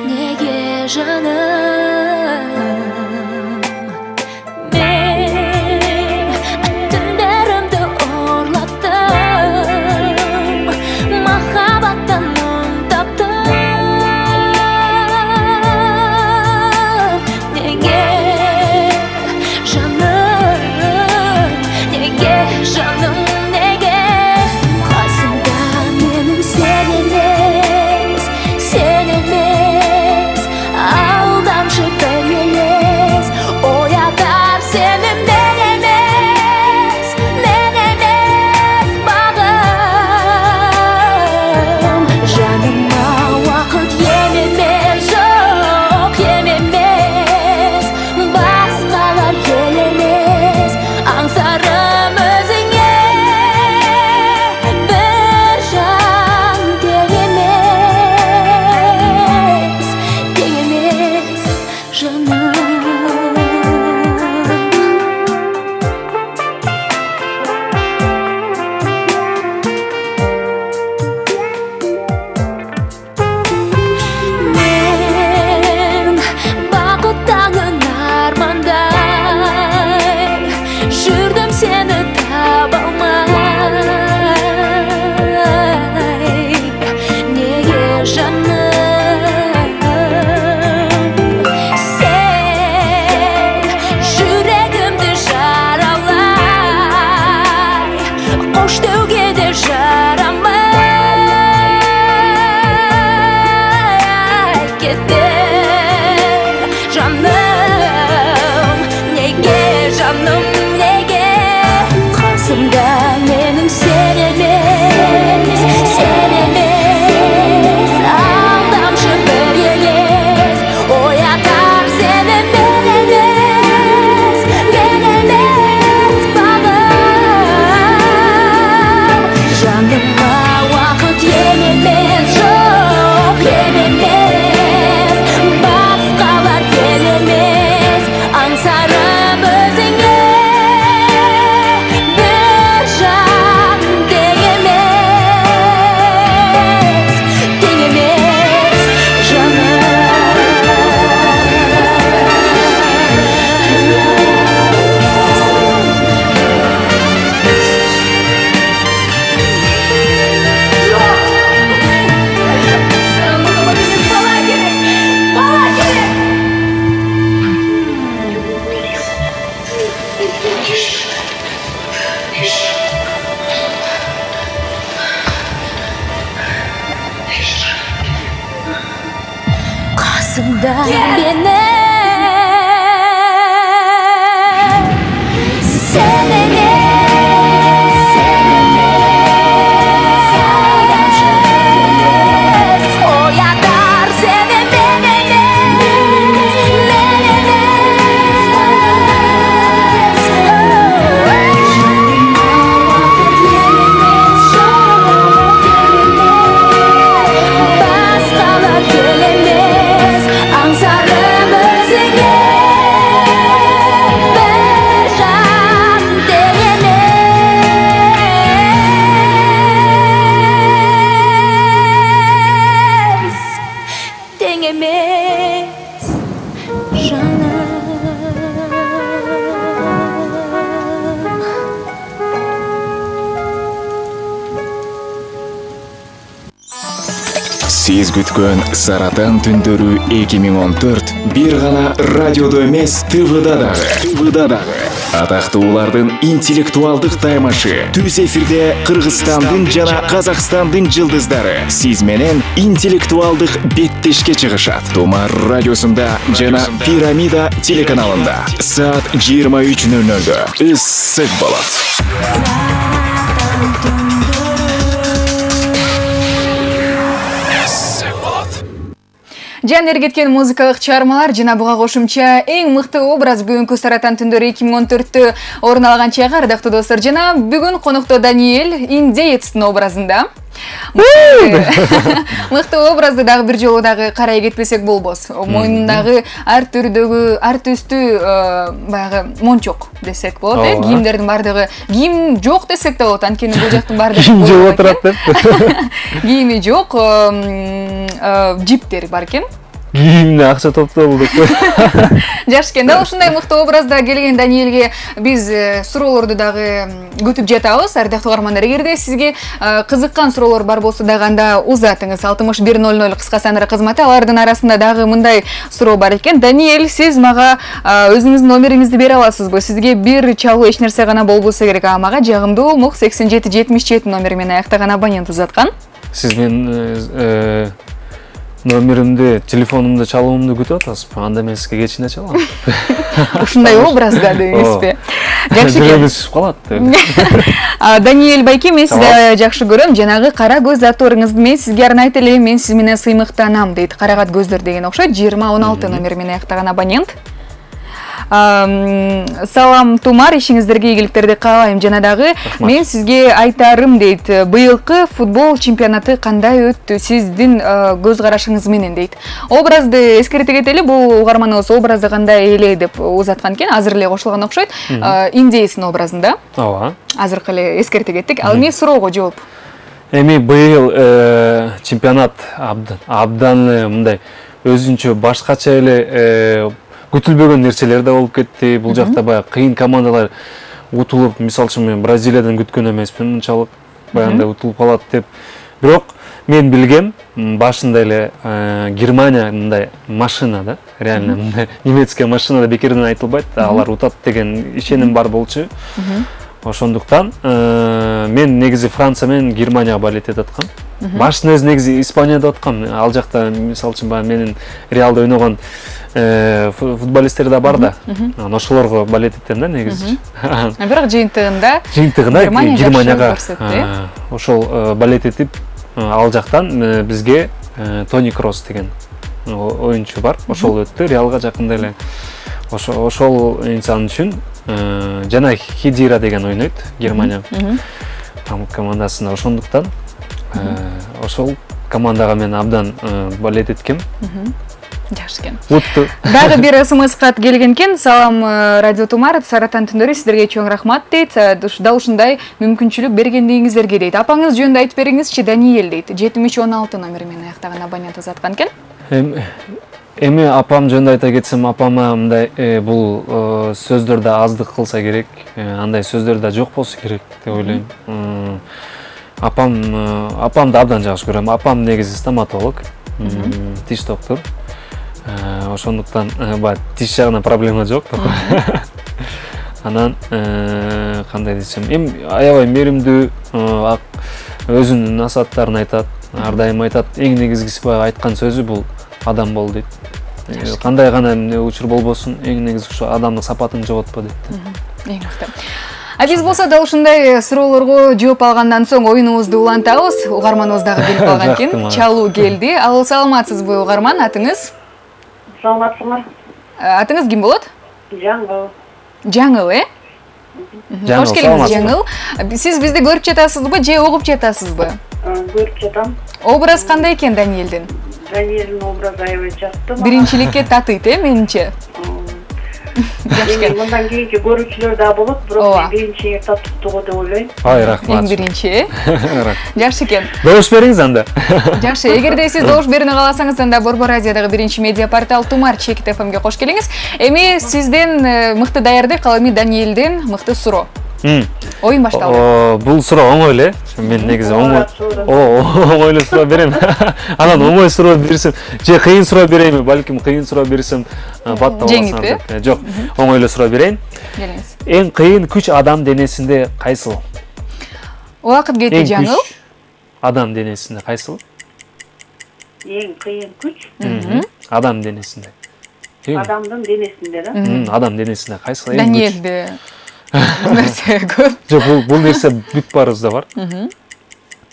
Неге жаным да мені Сиз күткөн Саратан түндөрү 2014 бир гана радиодо эмес, ТВда дагы. Атактуулардын интеллектуалдык таймашы. Түз эфирде Кыргызстандын жана Казакстандын жылдыздары сиз менен интеллектуалдык беттешке чыгышат. Тумар радиосунда жана Пирамида телеканалында саат 23:00 ыссык болот. Жан эргеткен музыкалык чыгармалар жана буга кошумча эң мыкты образ бүгүнкү Саратан түндөрү 2014 орун алган чыга, ардактуу достор. Жана бүгүн конокто Даниэль индеецтин образында. Мыкты образды дагы бир жолу дагы карай кетпесек болбос. Мойнундагы ар түрдөгү, ар түстүү баягы мончок десек болот, кийимдердин бардыгы. Кийим жок десек да болот, анткени бул жактын бардыгы кийим жок отурат деп. Кийими жок, жиптер бар экен. Кийимне акча топтолдук. Жакшы экен. Дал ушундай мыкты образда келген Даниэльге биз суроолорду дагы күтүп жатабыз. Ардактуу угармандар, эгерде сизге кызыккан суроолор бар болсо дагы анда узатыңыз. 6100 кыска саныры кызматы. Алардын арасында дагы мындай суроо бар экен. Даниэль, сиз мага өзүңүздүн номериңизди бере аласызбы? Сизге бир чалуу эч нерсе гана болбосо керек. Мага жагымдуу мук 8777 номери менен аяктаган абонент узаткан. Сиз мен номеримди, телефонумду чалуумду күтүп атасызбы? Анда мен сизге кечине чалам. Ушундай образда деңизби? Жакшы экен. Түшүп калат. Даниэль байке, мен сизди жакшы көрөм. Жанагы кара көз атторуңузду мен сизге арнайт элем, мен сиз менен сыймыктанам дейт. Карагат көздөр деген окшойт. 2016 номери менен аяктаган абонент. Салам Тумар, ишиңиздерге ийгиликтерди каалайм. Жана дагы мен сизге айтарым дейт. Быйылкы футбол чемпионаты кандай өттү? Сиздин көз карашыңыз менен дейт. Образды эскерте кетели, бул угарманыбыз образды кандай эле деп узаткан экен. Азыр эле кошулган окшойт. Индеецтин образында. Ооба. Азыркы эле эскерте кеттик. Ал эми суроого жооп. Эми быйыл чемпионат абдан мындай өзүнчө башкача эле күтүлбөгөн нерселер да болуп кетти. Бул жакта баягы кыйын командалар утулуп, мисалы үчүн мен Бразилиядан күткөн эмесмин мынчалык баягындай утулуп калат деп. Бирок мен билгем, башында эле Германия мындай машина да, реально мындай немецкая машина да бекерден айтылбайт, алар утат деген ишеним бар болчу. Ошондуктан мен негизи Франция менен Германияга болеть этип аткам. Башында өзү негизи Испанияда аткам. Ал жакта мисалы үчүн баягы менин Реалда ойногон футболисттер да бар да. Ошолорго болеть эттем да негизи. Бирок жыйынтыгында Германияга ошол болеть этип, ал жактан бизге Тони Кросс деген оюнчу бар. Ошол өттү Реалга жакында эле. Ошол инсан үчүн жана Хидира деген ойнойт Германия командасында. Ошондуктан ошол командага мен абдан болеть эткем. Жакшы экен. Утту. Дагы бир СМС кат келген экен. Салам радио Тумар, Саратан түндөрү сиздерге чоң рахмат дейт. Дал ушундай мүмкүнчүлүк бергендигиңиздерге дейт. Апаңыз жөнүндө айтып бериңизчи, Даниэль дейт. 7316 номери менен аяктаган абонент узаткан экен. Эми апам жөнүндө айта кетсем, апама мындай бул сөздөр да аздык кылса керек, андай сөздөр да жок болсо керек деп ойлойм. Апамды абдан жакшы көрөм. Апам негизи стоматолог, тиш доктор. Ошондуктан тиш жагынан проблема жок. Анан кандай десем, аябай меримдүү, өзүнүн насааттарын айтат, ар дайым айтат. Эң негизгиси айткан сөзү бул адам бол дейт. Кандай гана эмне учур болбосун, эң негизи ушу адамдын сапатын жоготпо дейт. Эң мыкты. Биз болсо дал ушундай суроолорго жооп алгандан соң оюнубузду улантабыз. Угарманыбыз дагы келип калган экен. Чалуу келди. Ал саламатсызбы угарман, атыңыз? Саламатсызбы. Атыңыз ким болот? Жаңыл. Жаңыл, Кош келиңиз, Жаңыл. Сиз бизди көрүп жатасызбы, же угуп жатасызбы? Көрүп жатам. Образ кандай экен Даниэлдин? Даниэлдин образы аябай жакты. Биринчиликке татыйт, менимче. Мындан кийинки көрүүчүлөр да болот, бирок биринчиге татыктуу деп ойлойм. Рахмат. Эң биринчи. Жакшы экен. Добуш бериңиз анда. Жакшы, эгерде сиз добуш берүүнү кааласаңыз, анда Борбор Азиядагы биринчи медиа портал Тумар Чекит ФМге кош келиңиз. Эми сизден мыкты даярдык, ал эми Даниэлден мыкты суроо. Оюн башталды. Бул суроо оңой эле. Мен негизи оңой эле суроо берем. Анан оңой суроо берсем, же кыйын суроо берейинби? Балким кыйын суроо берсем, баттап аласыңар. Жок, оңой эле суроо берейин. Келиңиз. Эң кыйын күч адам денесинде кайсыл? Убакыт кетти, Жаңыл. Адам денесинде кайсыл? Эң кыйын күч адам денесинде. адамдын денесинде да. Адам денесинде кайсыл? Даниэлде нерсе көп. Жок, бул нерсе бүт барыбызда бар.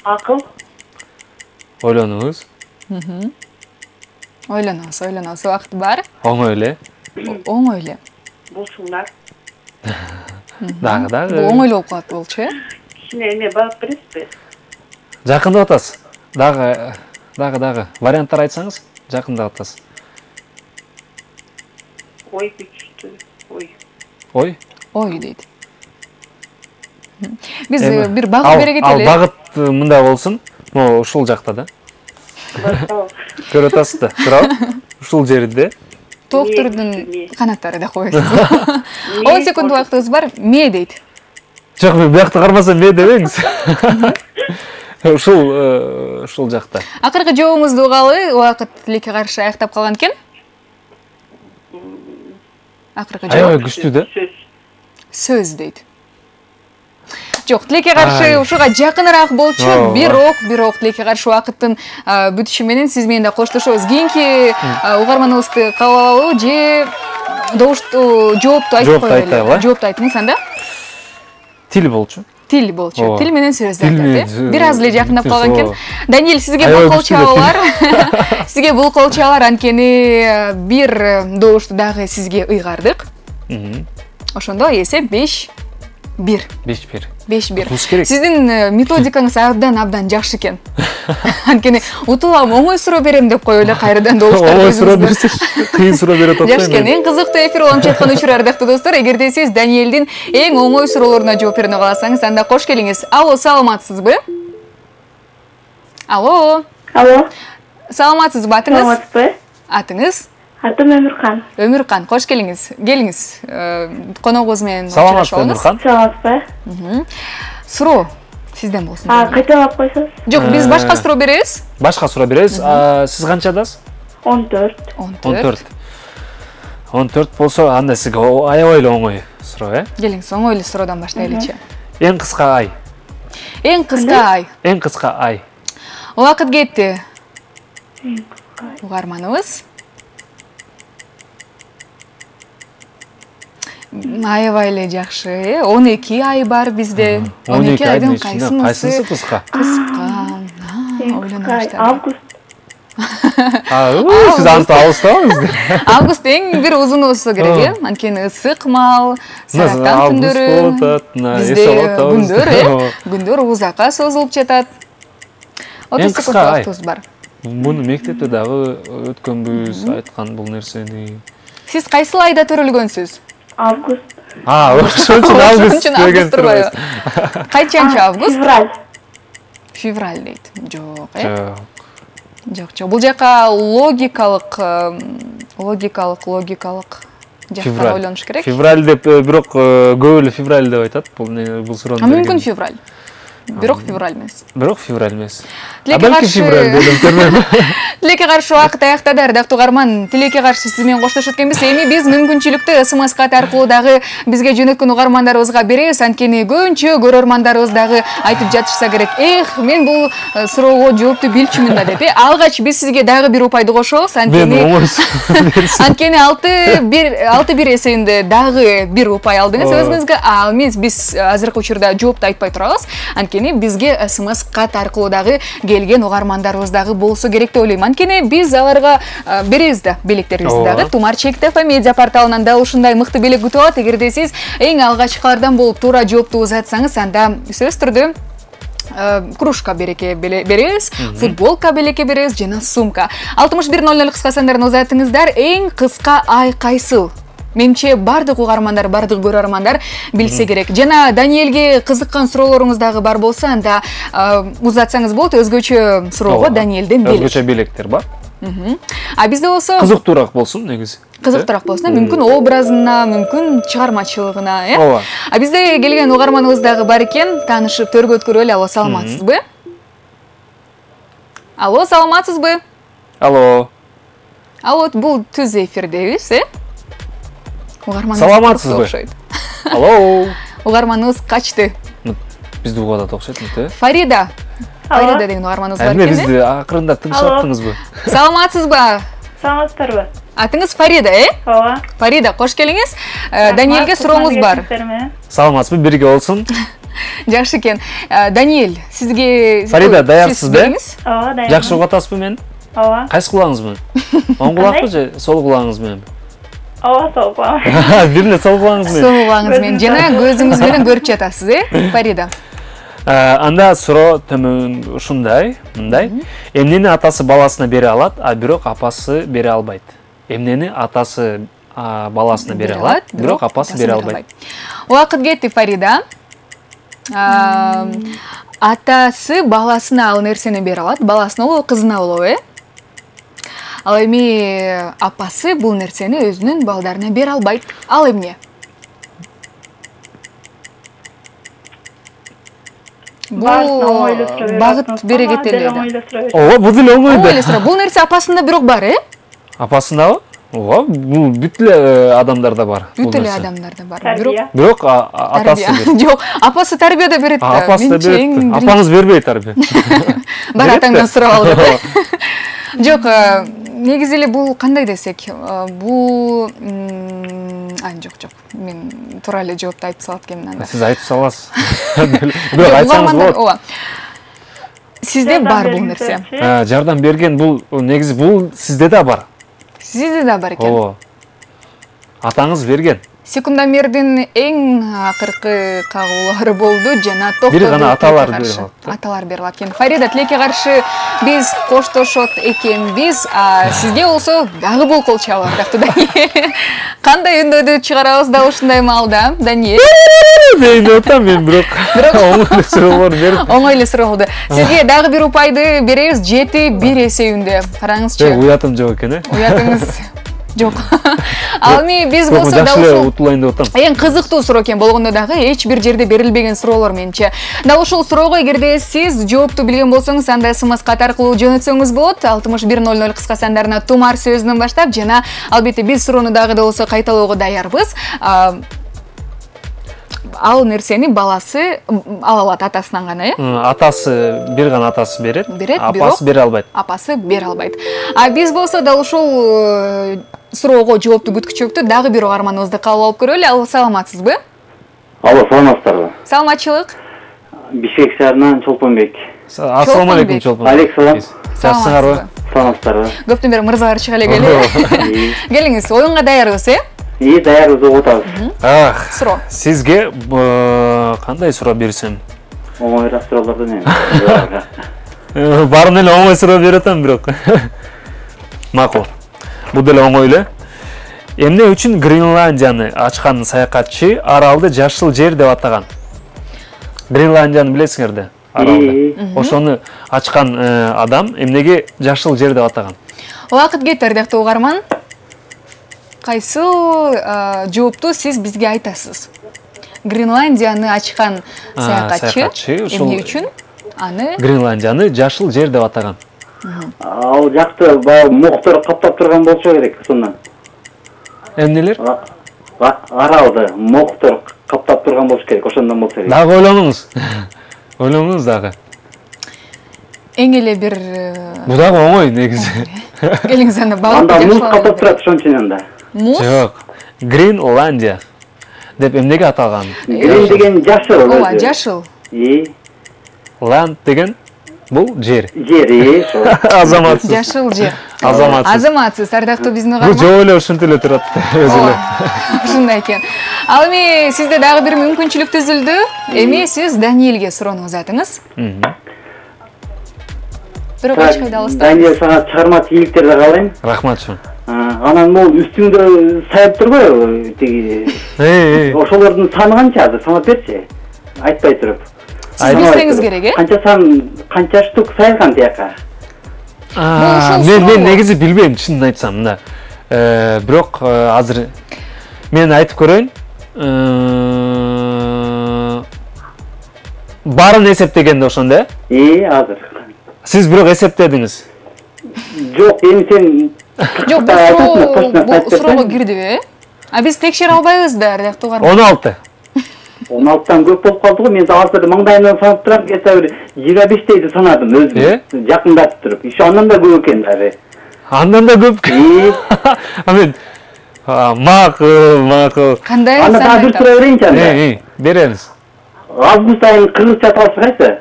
Акыл. Ойлонуңуз. Ойлонуңуз, убакыт бар. Оңой эле. Оңой эле. Булсуңдар. Дагы. Бул оңой эле болуп калат болчу, Кичине эме багып бересизби? Жакындап атасыз. Дагы. Варианттар айтсаңыз, жакындап атасыз. Ой күчтүү. Ой дейт. Биз бир багыт бере кетели. Ал багыт мындай болсун. Могу ушул жакта да. Көрүп атасыз да. Туурабы? Ушул жерде. Токтурдун канаттары да коесуз. 10 секунд убактыбыз бар. Ме дейт. Жок, мен биякты кармасам ме дебеңиз. Ушул жакта. Акыркы жообуңузду угалы, убакыт тилекке каршы аяктап калган экен. Акыркы жооп. Аябай күчтүү да. Сөз дейт. Жок, тилекке каршы ушуга жакыныраак болчу. Бирок тилекке каршы убакыттын бүтүшү менен сиз менен да коштошобуз. Кийинки угарманыбызды кабыл алуу же жоопту айтып коелу. Жоопту айтыңыз анда. Тил болчу. Тил менен сөздү айтат. Бир аз эле жакындап калган экен. Даниэль, сизге бул колчалар. Сизге бул колчалар анткени бир добушту дагы сизге ыйгардык. Ошондо эсеп 5-1. 5-1. Сиздин методикаңыз абдан жакшы экен. Анткени утулам оңой суроо берем деп коюп эле кайрадан добуштарды оңой суроо берсек, кыйын суроо берет атпайбы? Жакшы экен. Эң кызыктуу эфир уланып жаткан учур, ардактуу достор. Эгерде сиз Даниэлдин эң оңой суроолоруна жооп берүүнү кааласаңыз, анда кош келиңиз. Алло, саламатсызбы? Алло. Саламатсызбы? Атыңыз? Саламатсызбы? Атыңыз? Атым Өмүркан. Өмүркан, кош келиңиз. Келиңиз. Коногубуз менен Саламатсызбы, Өмүркан? Саламатсызбы? Суроо сизден болсун. Кайталап койсоңуз. Жок, биз башка суроо беребиз. Башка суроо беребиз. Сиз канчадасыз? 14. 14 болсо, анда сизге аябай эле оңой суроо, Келиңиз, оңой эле суроодон баштайлычы. Эң кыска ай. Эң кыска ай. Убакыт кетти. Угарманыбыз. Аябай эле жакшы. 12 ай бар бизде. 12 айдын кайсысы кыска? Август. Сиз антты алыстабыз. Август эң бир узун болсо керек, анткени ысык мал, саратан түндөрү. Бизде күндөр узакка созулуп жатат. 30 секунд убактыбыз бар. Муну мектепте дагы өткөнбүз, айткан бул нерсени. Сиз кайсыл айда төрөлгөнсүз? Август. Ошон үчүн август деген турбайбыз. Кайчанчы август? Февраль дейт. Жок. Бул жака логикалык жактан ойлонуш керек. Февраль деп бирок көп эле февраль деп айтат. Бул суроону. Мүмкүн февраль. бирок февраль эмес. Бирок февраль эмес. Тилекке Балки каршы февраль дедим, көрмөйм. Тилекке каршы убакыт аяктады, ардактуу угарман. Тилекке каршы сиз менен коштошот экенбиз. Эми биз мүмкүнчүлүктү СМС кат аркылуу дагы бизге жөнөткөн угармандарыбызга беребиз. Анткени көбүнчө көрөрмандарыбыз дагы айтып жатышса керек. Мен бул суроого жоопту билчүмүн да деп. Алгач биз сизге дагы бир упайды кошобуз. Анткени 6-1 эсебинде дагы бир упай алдыңыз өзүңүзгө. Ал эмес, биз азыркы учурда жоопту айтпай турабыз. Анткени бизге СМС кат аркылуу дагы келген угармандарыбыз дагы болсо керек деп ойлойм. Анткени биз аларга беребиз да белектерибизди дагы. Тумар Чектеф медиа порталынан да ушундай мыкты белек күтүп алат. Эгерде сиз эң алгачкылардан болуп туура жоопту узатсаңыз, анда сөзсүз түрдө кружка береке беребиз, футболка береке беребиз жана сумка. 6100 кыска сандарын узатыңыздар. Эң кыска ай кайсыл? Менимче бардык угармандар, бардык көрөрмандар билсе керек. Жана Даниэлге кызыккан суроолоруңуз дагы бар болсо, анда узатсаңыз болот. Өзгөчө суроого Даниэлден белек. Өзгөчө белектер бар. А бизде болсо кызыктуураак болсун негизи. Кызыктуураак болсун, мүмкүн образына, мүмкүн чыгармачылыгына, Ооба. А бизде келген угарманыбыз дагы бар экен, таанышып төргө өткөрөлү. Алло, саламатсызбы? Алло, саламатсызбы? Алло. Алло, бул түз эфирдебиз, Саламатсызбы? Алло. Угарманыбыз качты. Бизди угат окшойт, Фарида. Фарида деген угарманыбыз бар экен. Бизди акырында тыңшаттыңызбы? Саламатсызбы? Саламатсыздарбы? Атыңыз Фарида, Ооба. Фарида, кош келиңиз. Даниэлге сурооңуз бар. Саламатсызбы, бирге болсун. Жакшы экен. Даниэль, сизге Фарида, даярсызбы? Ооба, даярмын. Жакшы угатасызбы мени? Ооба. Кайсы кулагыңызбы? Оң кулакпы же сол кулагыңыз менен? Ооба, сол кулак. Биринде сол кулагыңыз менен. Сол кулагыңыз менен жана көзүңүз менен көрүп жатасыз, Фарида? Анда суроо төмөн ушундай, мындай. Эмнени атасы баласына бере алат, а бирок апасы бере албайт? Эмнени атасы баласына бере алат, бирок апасы бере албайт? Убакыт кетти, Фарида. Атасы баласына ал нерсени бере алат, баласына болобу, кызына болобу, Ал эми апасы бул нерсени өзүнүн балдарына бере албайт. Ал эмне? Багыт берегет эле. Ооба, бул деле оңой да. Бул нерсе апасында бирок бар, Апасындабы? Ооба, бул бүт эле адамдарда бар. Бүт эле адамдарда бар. Бирок атасы берет. Жок, апасы тарбияда берет да. Апасы да берет. Апаңыз бербейт тарбия. Бар атаңдан сурап алды. Жок, негизи эле бул кандай десек, бул жок. Мен туура эле жоопту айтып салат экенмин анда. Сиз айтып саласыз. Бирок айтсаңыз болот. Ооба. Сизде бар бул нерсе. Жардам берген бул негизи бул сизде да бар. Сизде да бар экен. Ооба. Атаңыз берген. Секундомердин эң акыркы кагуулары болду жана токтоду. Бир гана аталар бере алат. Аталар бере алат экен. Фарида, тилекке каршы биз коштошот экенбиз. Сизге болсо дагы болкол чабар дактуда. Кандай үндөдү чыгарабыз да ушундай маалда, Даниэль? Дейин атам мен бирок оңой эле суроолор берип. Оңой эле суроо болду. Сизге дагы бир упайды беребиз 7-1 эсебинде. Караңызчы. Уятым жок экен, Уятыңыз жок. Ал эми биз болсо да ушул утулайын деп атам. Эң кызыктуу суроо экен, болгондо дагы эч бир жерде берилбеген суроолор менче. Дал ушул суроого эгерде сиз жоопту билген болсоңуз, анда СМС кат аркылуу жөнөтсөңүз болот. 6100 кыска сандарына Тумар сөзүнөн баштап жана албетте биз суроону дагы да болсо кайталоого даярбыз. Ал нерсени баласы ала алат атасынан гана, Атасы, бир гана атасы берет. Апасы бере албайт. Апасы бере албайт. Биз болсо дал ушул суроого жоопту күткүчөктү дагы бир угарманыбызды кабыл алып көрөлү. Алло, саламатсызбы? Алло, саламатсыздарбы? Саламатчылык. Бишкек шаарынан Чолпонбек. Ассаламу алейкум, Чолпонбек. Алейкум салам. Жакшысыңарбы? Саламатсыздарбы? Көптөн бери мырзалар чыга эле келе. Келиңиз, оюнга даярбыз, даярбыз деп атабыз. Суроо. Сизге кандай суроо берсем? Оңойраак суроолордон Баарын эле оңой суроо берип атам бирок. Макул. Бул деле оңой эле. Эмне үчүн Гренландияны ачкан саякатчы аралды жашыл жер деп атаган? Гренландияны билесиңер да, аралды. Ошону ачкан адам эмнеге жашыл жер деп атаган? Убакыт кетти, ардактуу угарман. Кайсыл жоопту сиз бизге айтасыз? Гренландияны ачкан саякатчы эмне үчүн аны Гренландияны жашыл жер деп атаган. Ал жакты баягы моктор каптап турган болчу керек сондан. Эмнелер? Аралды моктор каптап турган болуш керек, ошондон болсо керек. Дагы ойлонуңуз. Ойлонуңуз дагы. эң эле бир Бул дагы оңой негизи. келиңиз анда багып Анда муз каптап турат ошон үчүн анда. Муз? Жок. Гренландия деп эмнеге аталган? Грен деген жашыл. Ооба, жашыл. Ланд деген бул жер. Жер, Азаматсыз. Жашыл жер. Азаматсыз. Ардактуу биздин Бул жоо эле ушинтип эле турат өзү эле. Ушундай экен. Ал эми сизде дагы бир мүмкүнчүлүк түзүлдү. Эми сиз Даниэлге суроону узатыңыз. Бирок эч кайда алыстабыз. Даниэл сага чыгарма тийгиликтерди каалайм. Рахмат чоң. Анан могул үстүңдө сайып турбайбы тиги. Ошолордун саны канча азыр санап берчи. Айтпай туруп. Сиз билсеңиз керек, Канча штук сайылган тияка? Мен негизи билбейм, чынын айтсам, мына. Бирок азыр мен айтып көрөйүн. Барын эсептегенде ошондо, азыр. Сиз бирок эсептедиңиз. Жок, эми сен Жок, бул суроого кирдиби? Биз текшере албайбыз да, ардактуу угарман. 16тан көп болуп калды го. Мен азыр маңдайымдан санап турам, кете бир 25тейди санадым өзүм. Жакындатып туруп. Иши андан да көп экен дагы. Андан да көп. Мен макул. Кандай аны дагы бир суроо берейинчи анда? Береңиз. Август айынын кыргызча аталышы кайсы?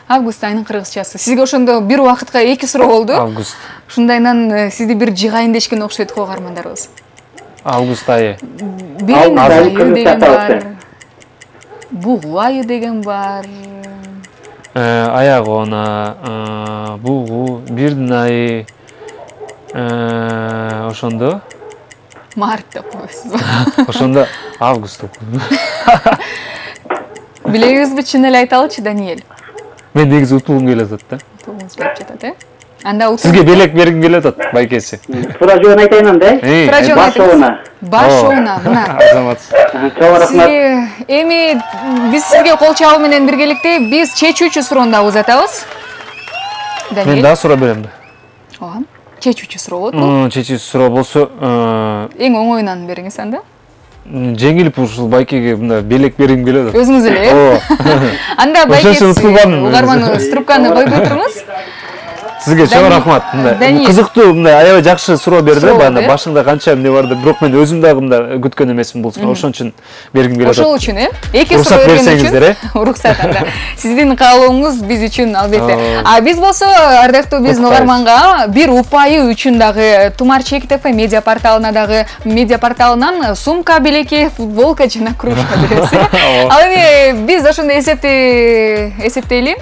Август айынын кыргызчасы. Сизге ошондо бир убакытка 2 суроо болду. Август. Ушундайдан сизди бир жыгайын дешкен окшойт го угармандарыбыз. Август айы. Береңиз айы деген бар. Бугу айы деген бар. Аягы она, бугу, бирдин айы. Ошондо? Март деп коесуз. Ошондо август деп коем. Билебизби, чын эле айталычы, Даниэль? Мен негизи утулгум келип атат да. Утулгуңуз келип жатат, Анда сизге белек бергим келип атат, байкеси. Туура жоон айтайын анда, Туура жоон айтыңыз. Башоона, мына. Азаматсыз. Чоң рахмат. Эми биз сизге кол чабуу менен биргеликте биз чечүүчү суроону да узатабыз. Мен да суроо берем да. Ооба. Чечүүчү суроо болот бул. Чечүүчү суроо болсо, эң оңоюнан бериңиз анда. Жеңилип ушул байкеге мына белек бергим келет. Өзүңүз эле. Анда байкеси угарман трубканы койбой туруңуз. Сизге чоң рахмат. Кызыктуу, мындай аябай жакшы суроо берди. Башыңда канча эмне бар деп, бирок мен өзүм дагы мындай күткөн эмесмин бул. Ошон үчүн бергим келет. Ошол үчүн, эки суроо берген үчүн. Уруксат анда. Сиздин каалооңуз биз үчүн албетте. Биз болсо ардактуу биздин угарманга бир упайы үчүн дагы Тумар ЧКТФ медиа порталына дагы медиа порталынан сумка, белеки, футболка жана кружка беребиз. Ал эми биз ошондой эсептейли.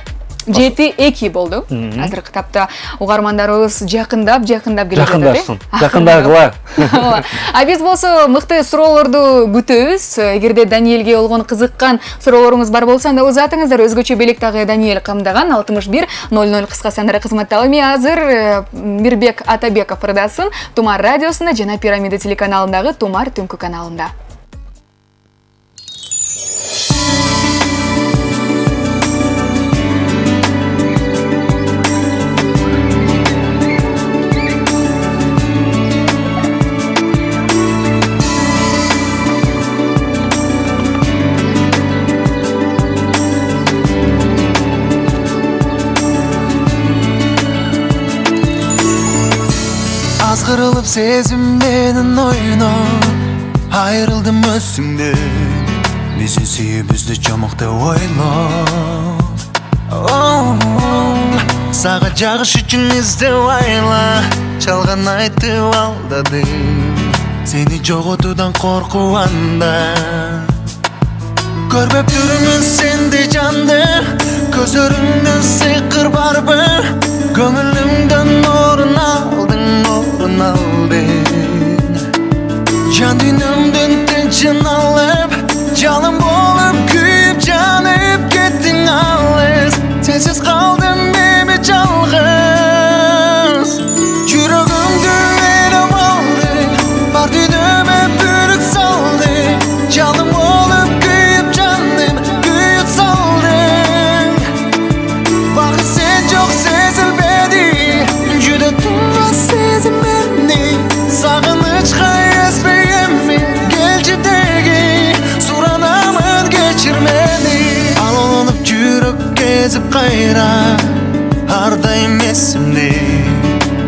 7-2 болду. Азыркы тапта угармандарыбыз жакындап келе жатат. Жакындагыла. Биз болсо мыкты суроолорду күтөбүз. Эгерде Даниэлге болгон кызыккан суроолоруңуз бар болсо, анда узатыңыздар. Өзгөчө белек дагы Даниэль камдаган 6100 кыска сандары кызматтагы. Эми азыр Мирбек Атабеков ырдасын Тумар радиосунда жана Пирамида телеканалындагы Тумар түнкү каналында. Азгырылып сезим менен ойноп, айрылдым өзүңдөн. Бизи сүйүп бизди чомукты ойлоп. Сага жагыш үчүн издеп айла, чалган айтып алдадым. Сени жоготуудан коркуганда. Көрбөп жүрмүн сенди жанды, көзөрүңдөн сыйкыр барбы? Көңүлүмдөн орун алдың. Жан дүйнөмдөн тынчын алып, жалын болуп күйүп жанып кеттиң алыс. Сенсиз калдым эми жалгыз. Жүрөгүмдү ээреп алды, бар дүйнөмө бүрүк салды. Жалын болуп барда эмесимди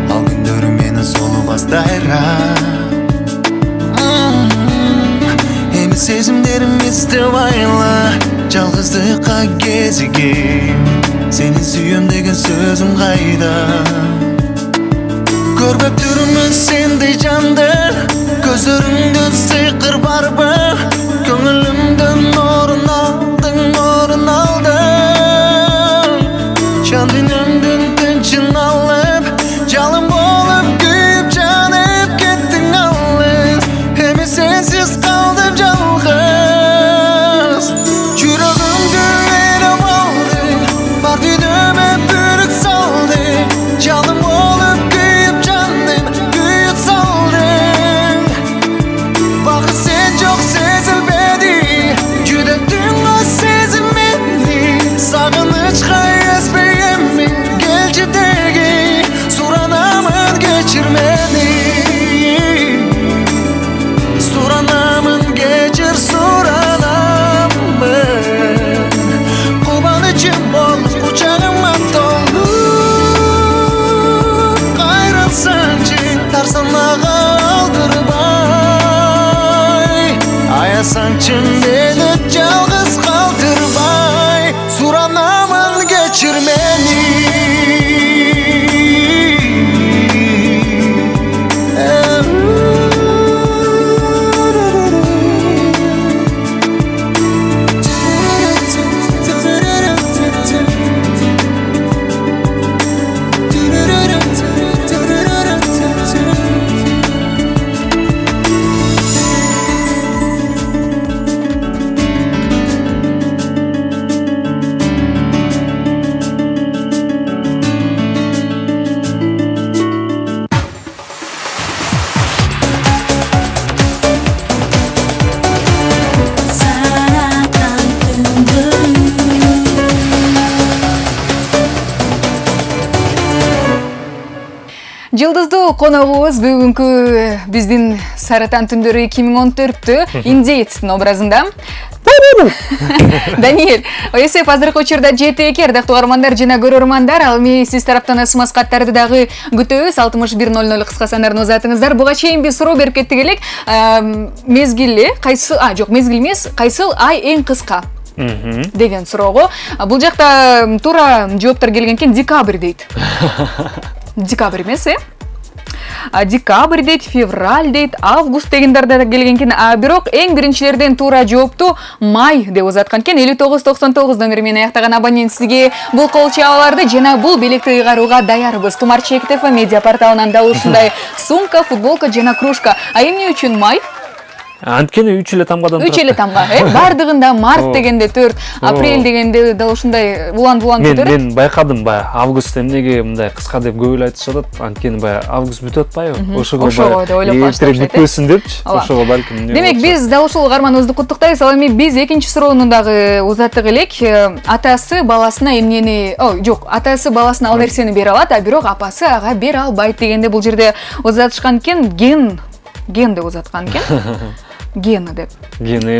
ал күндөрү мени солубастайра эми сезимдерим эстеп айла жалгыздыкка кезигим сени сүйөм деген сөзүм кайда көрбөп жүрмүн сендей жанды көзөрүңдөн сыйкыр барбы көңүлүмдөн орун алдың жан дүйнөмдүн тынчын алып жалын болуп күйүп жанып кеттиң алыс эми сенсиз калдым жалгыз жүрөгүмдү ээреп алды бар дүйнөмө бүрүк салды жалын болуп күйүп жаным күйүп салдың бакыт сен жок сезилбеди жүдөттүң о сезим мени сагынычка эспейемми келчи деги суранамын кечир мени суранамын кечир суранамын кубанычым болуп кучагыма толуп кайрылсаңчы тарсанага алдырбай аясаңчы мени жалгыз калтырбай суранамын кечир мени Жылдыздуу коногубуз бүгүнкү биздин Саратан түндөрү 2014-тө индеецтин образында Даниэль, эсеп азыркы учурда жети эки ардактуу угармандар жана көрөрмандар, ал эми сиз тараптан смс каттарды дагы күтөбүз. 6100 кыска сандарын узатыңыздар. Буга чейин биз суроо берип кеттик элек. Мезгили кайсы, жок, мезгил эмес, кайсыл ай эң кыска? Деген суроого. Бул жакта туура жооптор келген экен, декабрь дейт. Декабрь эмес, декабрь дейт, февраль дейт, август дегендер да келген экен. Бирок эң биринчилерден туура жоопту май деп узаткан экен. 5999 номер менен аяктаган абонент сизге бул кол чабаларды жана бул белекти ыйгарууга даярбыз. Тумар Чектеф медиа порталынан да ушундай сумка, футболка жана кружка. Эмне үчүн май? Анткени 3 эле тамгадан турат. 3 эле тамга, бардыгында март дегенде 4, апрель дегенде да ушундай улан бүтөт. Мен байкадым баягы август эмнеге мындай кыска деп көп эле айтышат. Анткени баягы август бүтөт атпайбы? Ошого деп ойлоп башташат. Бүтпөсүн депчи. Ошого балким. Демек биз да ушул угарманыбызды куттуктайбыз. Ал эми биз экинчи суроону дагы узаттык элек. Атасы баласына эмнени, жок, атасы баласына ал нерсени бере алат, бирок апасы ага бере албайт дегенде бул жерде узатышкан экен. Ген деп узаткан экен. Гена деп.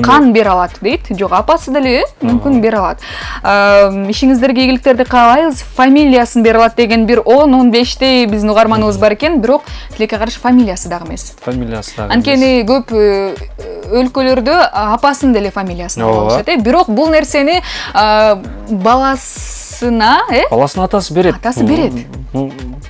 Кан бере алат дейт. Жок, апасы деле мүмкүн бере алат. Ишиңиздерге ийгиликтерди каалайбыз. Фамилиясын бере алат деген бир 10-15 биздин угарманыбыз бар экен, бирок тилекке каршы фамилиясы дагы эмес. Фамилиясы дагы. Анткени көп өлкөлөрдө апасын деле фамилиясын алышат. Бирок бул нерсени баласына, баласынын атасы берет. Атасы берет.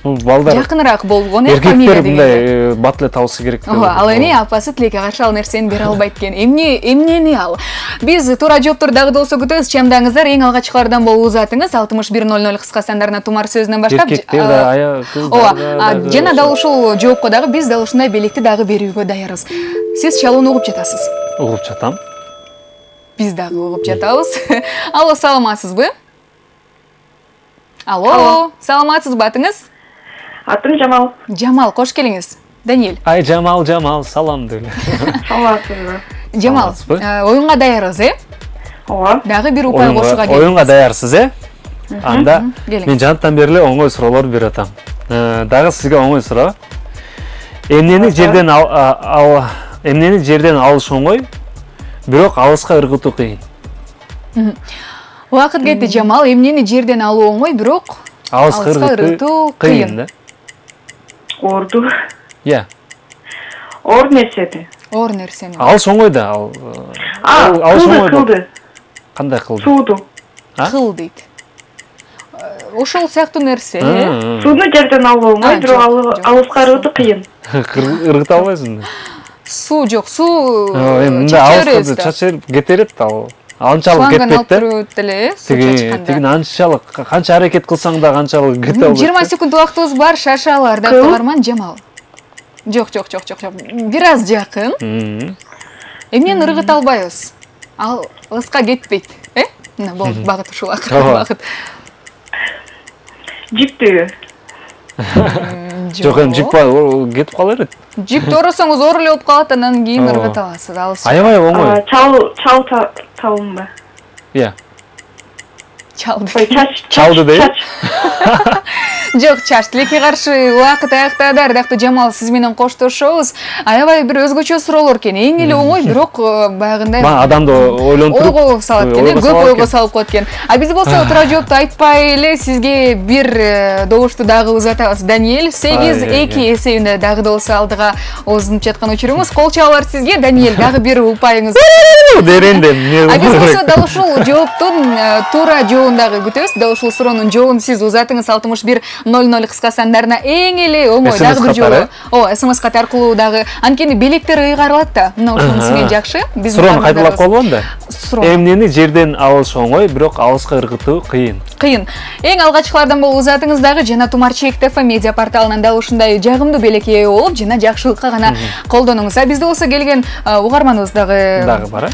Балдар жакыныраак болгон фамилия деген. Эркектер бат эле табылса керек деп. Ал эми апасы тилекке каршы ал нерсени бере албайт экен. Эмнени ал? Биз туура жооптор дагы да болсо күтөбүз. Чамдаңыздар, эң алгачкылардан болуп узатыңыз. 6100 кыска сандарына Тумар сөзүнөн баштап. Жана дал ушул жоопко дагы биз дал ушундай белекти дагы берүүгө даярбыз. Сиз чалууну угуп жатасыз? Угуп жатам. Биз дагы угуп жатабыз. Алло, саламатсызбы? Алло, саламатсызбы, атыңыз? Атым Жамал. Жамал, кош келиңиз. Даниэль. Ай, Жамал, салам деле. Саламатсызбы. Жамал, оюнга даярсыз, Ооба. Дагы бир упай кошууга келиңиз. Оюнга даярсыз, Анда мен жанаттан бери оңой суроолор берип атам. Дагы сизге оңой суроо. Эмнени жерден алыш оңой, бирок алыска ыргытуу кыйын. Убакыт кетти, Жамал. Эмнени жерден алуу оңой, бирок Алыска ыргытуу кыйын да. Орду. Иә. Ор нерсени. Оор нерсени. Ал соңой да, ал кылды. Кандай кылды? Сууду. Кыл дейт. Ошол сыяктуу нерсе. Сууну жерден алуу оңой, бирок алыска ыргытуу кыйын. Ыргыта албайсың. Суу жок, суу Мында алыска чачырып кетерет ал. Анчалык кетпейт да. Тигин анчалык канча аракет кылсаң да канчалык кете албайт. 20 секунд убактыбыз бар, шашалар да каарман Жамал. Жок. Бир аз жакын. Эмнени ыргыта албайбыз? Алыска кетпейт, Мына болду, багыт ушул акыркы багыт. Жиптүү. Жок, эми жип кетип кала берет. Жипти оросоңуз оор эле болуп калат, анан кийин ыргыта аласыз. Алыс. Аябай оңой. Чал табынбы. Иә. Чалды дейт. Жок, чаш. Тилекке каршы убакыт аяктады. Ардактуу Жамал, сиз менен коштошобуз. Аябай бир өзгөчө суроолор экен. Эң эле оңой, бирок баягындай адамды ойлонтуруп, ойго салат экен, көп ойго салып коет экен. А биз болсо туура жоопту айтпай эле сизге бир добушту дагы узатабыз. Даниэль 8-2 эсебинде дагы да болсо алдыга озунуп жаткан учурубуз. Кол чабуулар сизге. Даниэль, дагы бир упайыңыз. Деренде. А биз болсо дал ушул жооптун туура жообун дагы күтөбүз. Дал ушул суроонун жообун сиз узатыңыз. 6100 кыска сандарына эң эле оңой дагы бир жолу. СМС кат аркылуу дагы. Анткени белектер ыйгарылат да. Мына ушунун сизге жакшы. Биз суроону кайталап коелу да. Эмнени жерден алыш оңой, бирок алыска ыргытуу кыйын. Эң алгачкылардан болуп узатыңыз дагы Жана Тумарчек ТФ медиа порталынан дал ушундай жагымдуу белекке ээ болуп, жана жакшылыкка гана колдонуңуз. А бизде болсо келген угарманыбыз дагы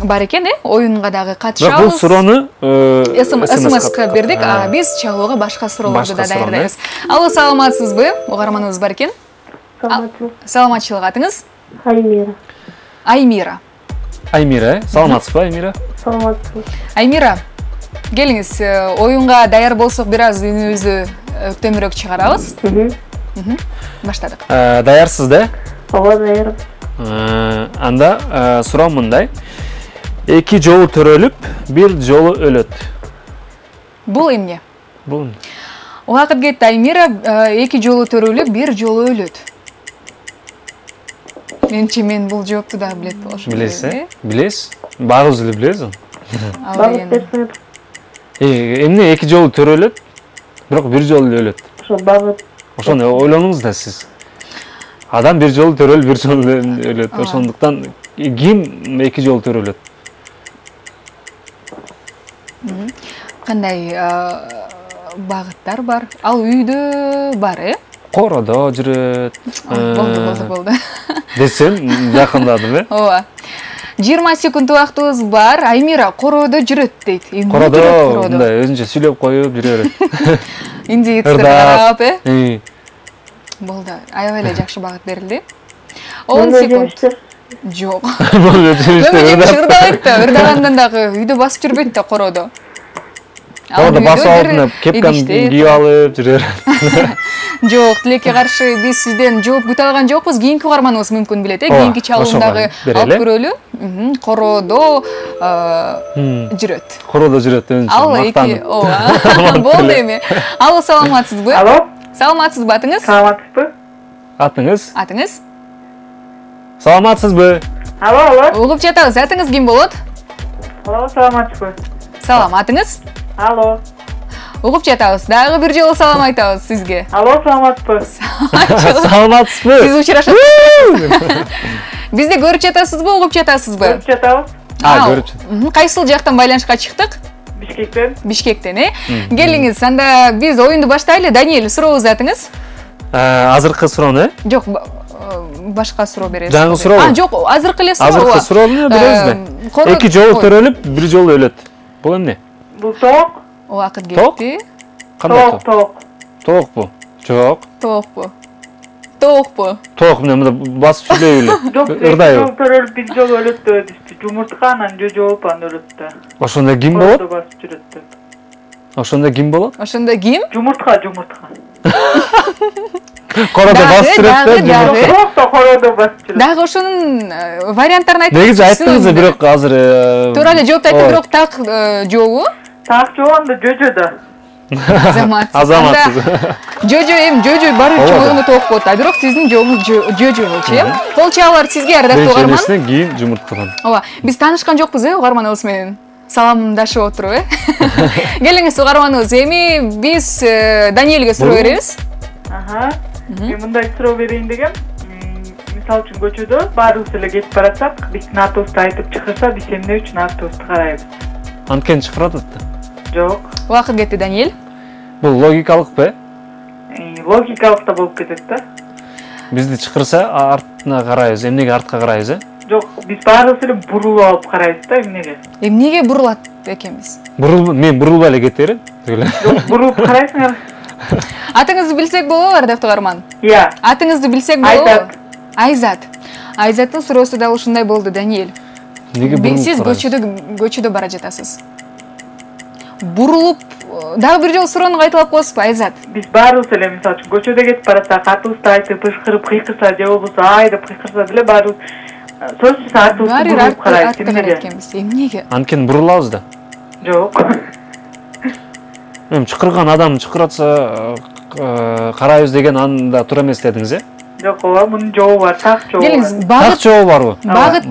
бар экен, оюнга дагы катышабыз. Бул суроону СМС-ка бердик, а биз чалууга башка суроолорду да даярдайбыз. Алло, саламатсызбы? Угарманыбыз бар экен. Саламатчылык, атыңыз? Аймира, саламатсызбы, Аймира? Саламатсыз. Аймира, келиңиз, оюнга даяр болсок бир аз үнүбүздү өктөмүрөөк чыгарабыз. Баштадык. Даярсыз да? Ооба, даярбыз. Анда суроо мындай. 2 жолу төрөлүп, 1 жолу өлөт. Бул эмне? Бул. Убакыт кетти, Аймира, 2 жолу төрөлүп, 1 жолу өлөт. Менчи мен бул жоопту да билет болушу. Билесиз? Багыз эле билесиз? Эмне 2 жолу төрөлөт, бирок 1 жолу өлөт? Ошо багыт. Ошону ойлонуңуз да сиз. Адам 1 жолу төрөлүп, 1 жолу өлөт. Ошондуктан ким 2 жолу төрөлөт? Кандай багыттар бар? Ал үйдө бар, Коrodо жүрөт. Болду. Десем, жакындадым, Ооба. 20 секунд убактыбыз бар. Аймира, коrodо жүрөт дейт. Коrodо, мындай өзүнчө сүйлөп коюп жүрө берет. Индеецтерге карап, Болду. Аябай эле жакшы багыт берилди. 10 секунд. Жок. Ырдабайт да, ырдагандан дагы үйдө басып жүрбөйт да коrodо. Коrodо басып алып, кепканы кийип алып жүрөр. Жок, тилекке каршы биз сизден жооп күтө алган жокпуз. Кийинки угарманыбыз мүмкүн билет, кийинки чалуундагы алып көрөлү. Коrodо жүрөт. Коrodо жүрөт өзүнчө. Ооба. Болду эми. Алло, саламатсызбы? Алло. Саламатсызбы, атыңыз? Саламатсызбы? Атыңыз? Саламатсызбы? Алло. Угуп жатабыз. Атыңыз ким болот? Алло, саламатсызбы? Салам, атыңыз? Алло. Угуп жатабыз. Дагы бир жолу салам айтабыз сизге. Алло, саламатсызбы? Саламатсызбы? Сиз учурашасызбы? Бизди көрүп жатасызбы, угуп жатасызбы? Көрүп жатабыз. Көрүп жатабыз. Кайсыл жактан байланышка чыктык? Бишкектен, Келиңиз, анда биз оюнду баштайлы. Даниэль, суроо узатыңыз. Азыркы суроону, Жок, башка суроо бересиз. Жаңы суроо. Жок, азыркы эле суроо. Азыркы суроону бересизби? 2 жолу төрөлүп, 1 жолу өлөт. Бул эмне? Бул тоок. Убакыт кетти. Кандай тоок? Тоокпу? Жок. Тоокпу? Тоок менен басып сүйлөйбү. Жок, 2 жолу төрөлүп, 1 жолу өлөт депти. Жумуртка анан жооп анан өлөт да. Ошондо ким болот? Коrodо басып жүрөт деп. Ошондо ким болот? Ошондо ким? Жумуртка. Коrodо басып жүрөт да. Коrodо басып жүрөт. Дагы ошонун варианттарын айтып. Негизи айттыңыз, бирок азыр туура эле жоопту айттым, бирок так жообу? Так жообу анда жожодо. Азамат. Жожо эми жожо баары чоңуну тоок болот, а бирок сиздин жоңуз жожо болчу, э? Кол чабуулар сизге ардактуу угарман. Беренчесинен кийин жумурткадан. Ооба, биз таанышкан жокпуз, угарманыбыз менен. Саламдашып отуруп, Келиңиз угарманыбыз, эми биз Даниэлге суроо беребиз. Мен мындай суроо берейин дегем. Мисалы үчүн көчөдө баарыбыз эле кетип баратсак, биздин автобусту айтып чыгырса, биз эмне үчүн автобусту карайбыз? Анткени чыкырат атты. Жок. Убакыт кетти, Даниэль. Бул логикалыкпы? Логикалык да болуп кетет да. Бизди чыкырса, артына карайбыз, эмнеге артка карайбыз, э? Жок, биз баарыбыз эле бурулуп алып карайбыз да, эмнеге? Эмнеге бурулат экенбиз? Мен бурулбай эле кетерим, тигиле. Жок, бурулуп карайсыңар. Атыңызды билсек болобу, ардактуу угарман? Иә. Атыңызды билсек болобу? Айзат. Айзаттын суроосу да ушундай болду, Даниэль. Неге бурулуп карайсыз? Сиз көчөдө бара жатасыз. Бурулуп, дагы бир жолу суроону кайталап коесузбу, Айзат? Биз баарыбыз эле мисалы үчүн көчөдө кетип баратсак, автобусту айтып ышкырып кыйкырса же болбосо ай деп кыйкырса деле баарыбыз сөзсүз автобусту бурулуп карайбыз. Эмнеге? Анткени бурулабыз да. Жок. Эми чыкырган адам чыкыратса карайбыз деген анда туура эмес дедиңиз, э? Жок, ооба, мунун жообу бар, так жообу бар. Келиңиз, Так жообу барбы?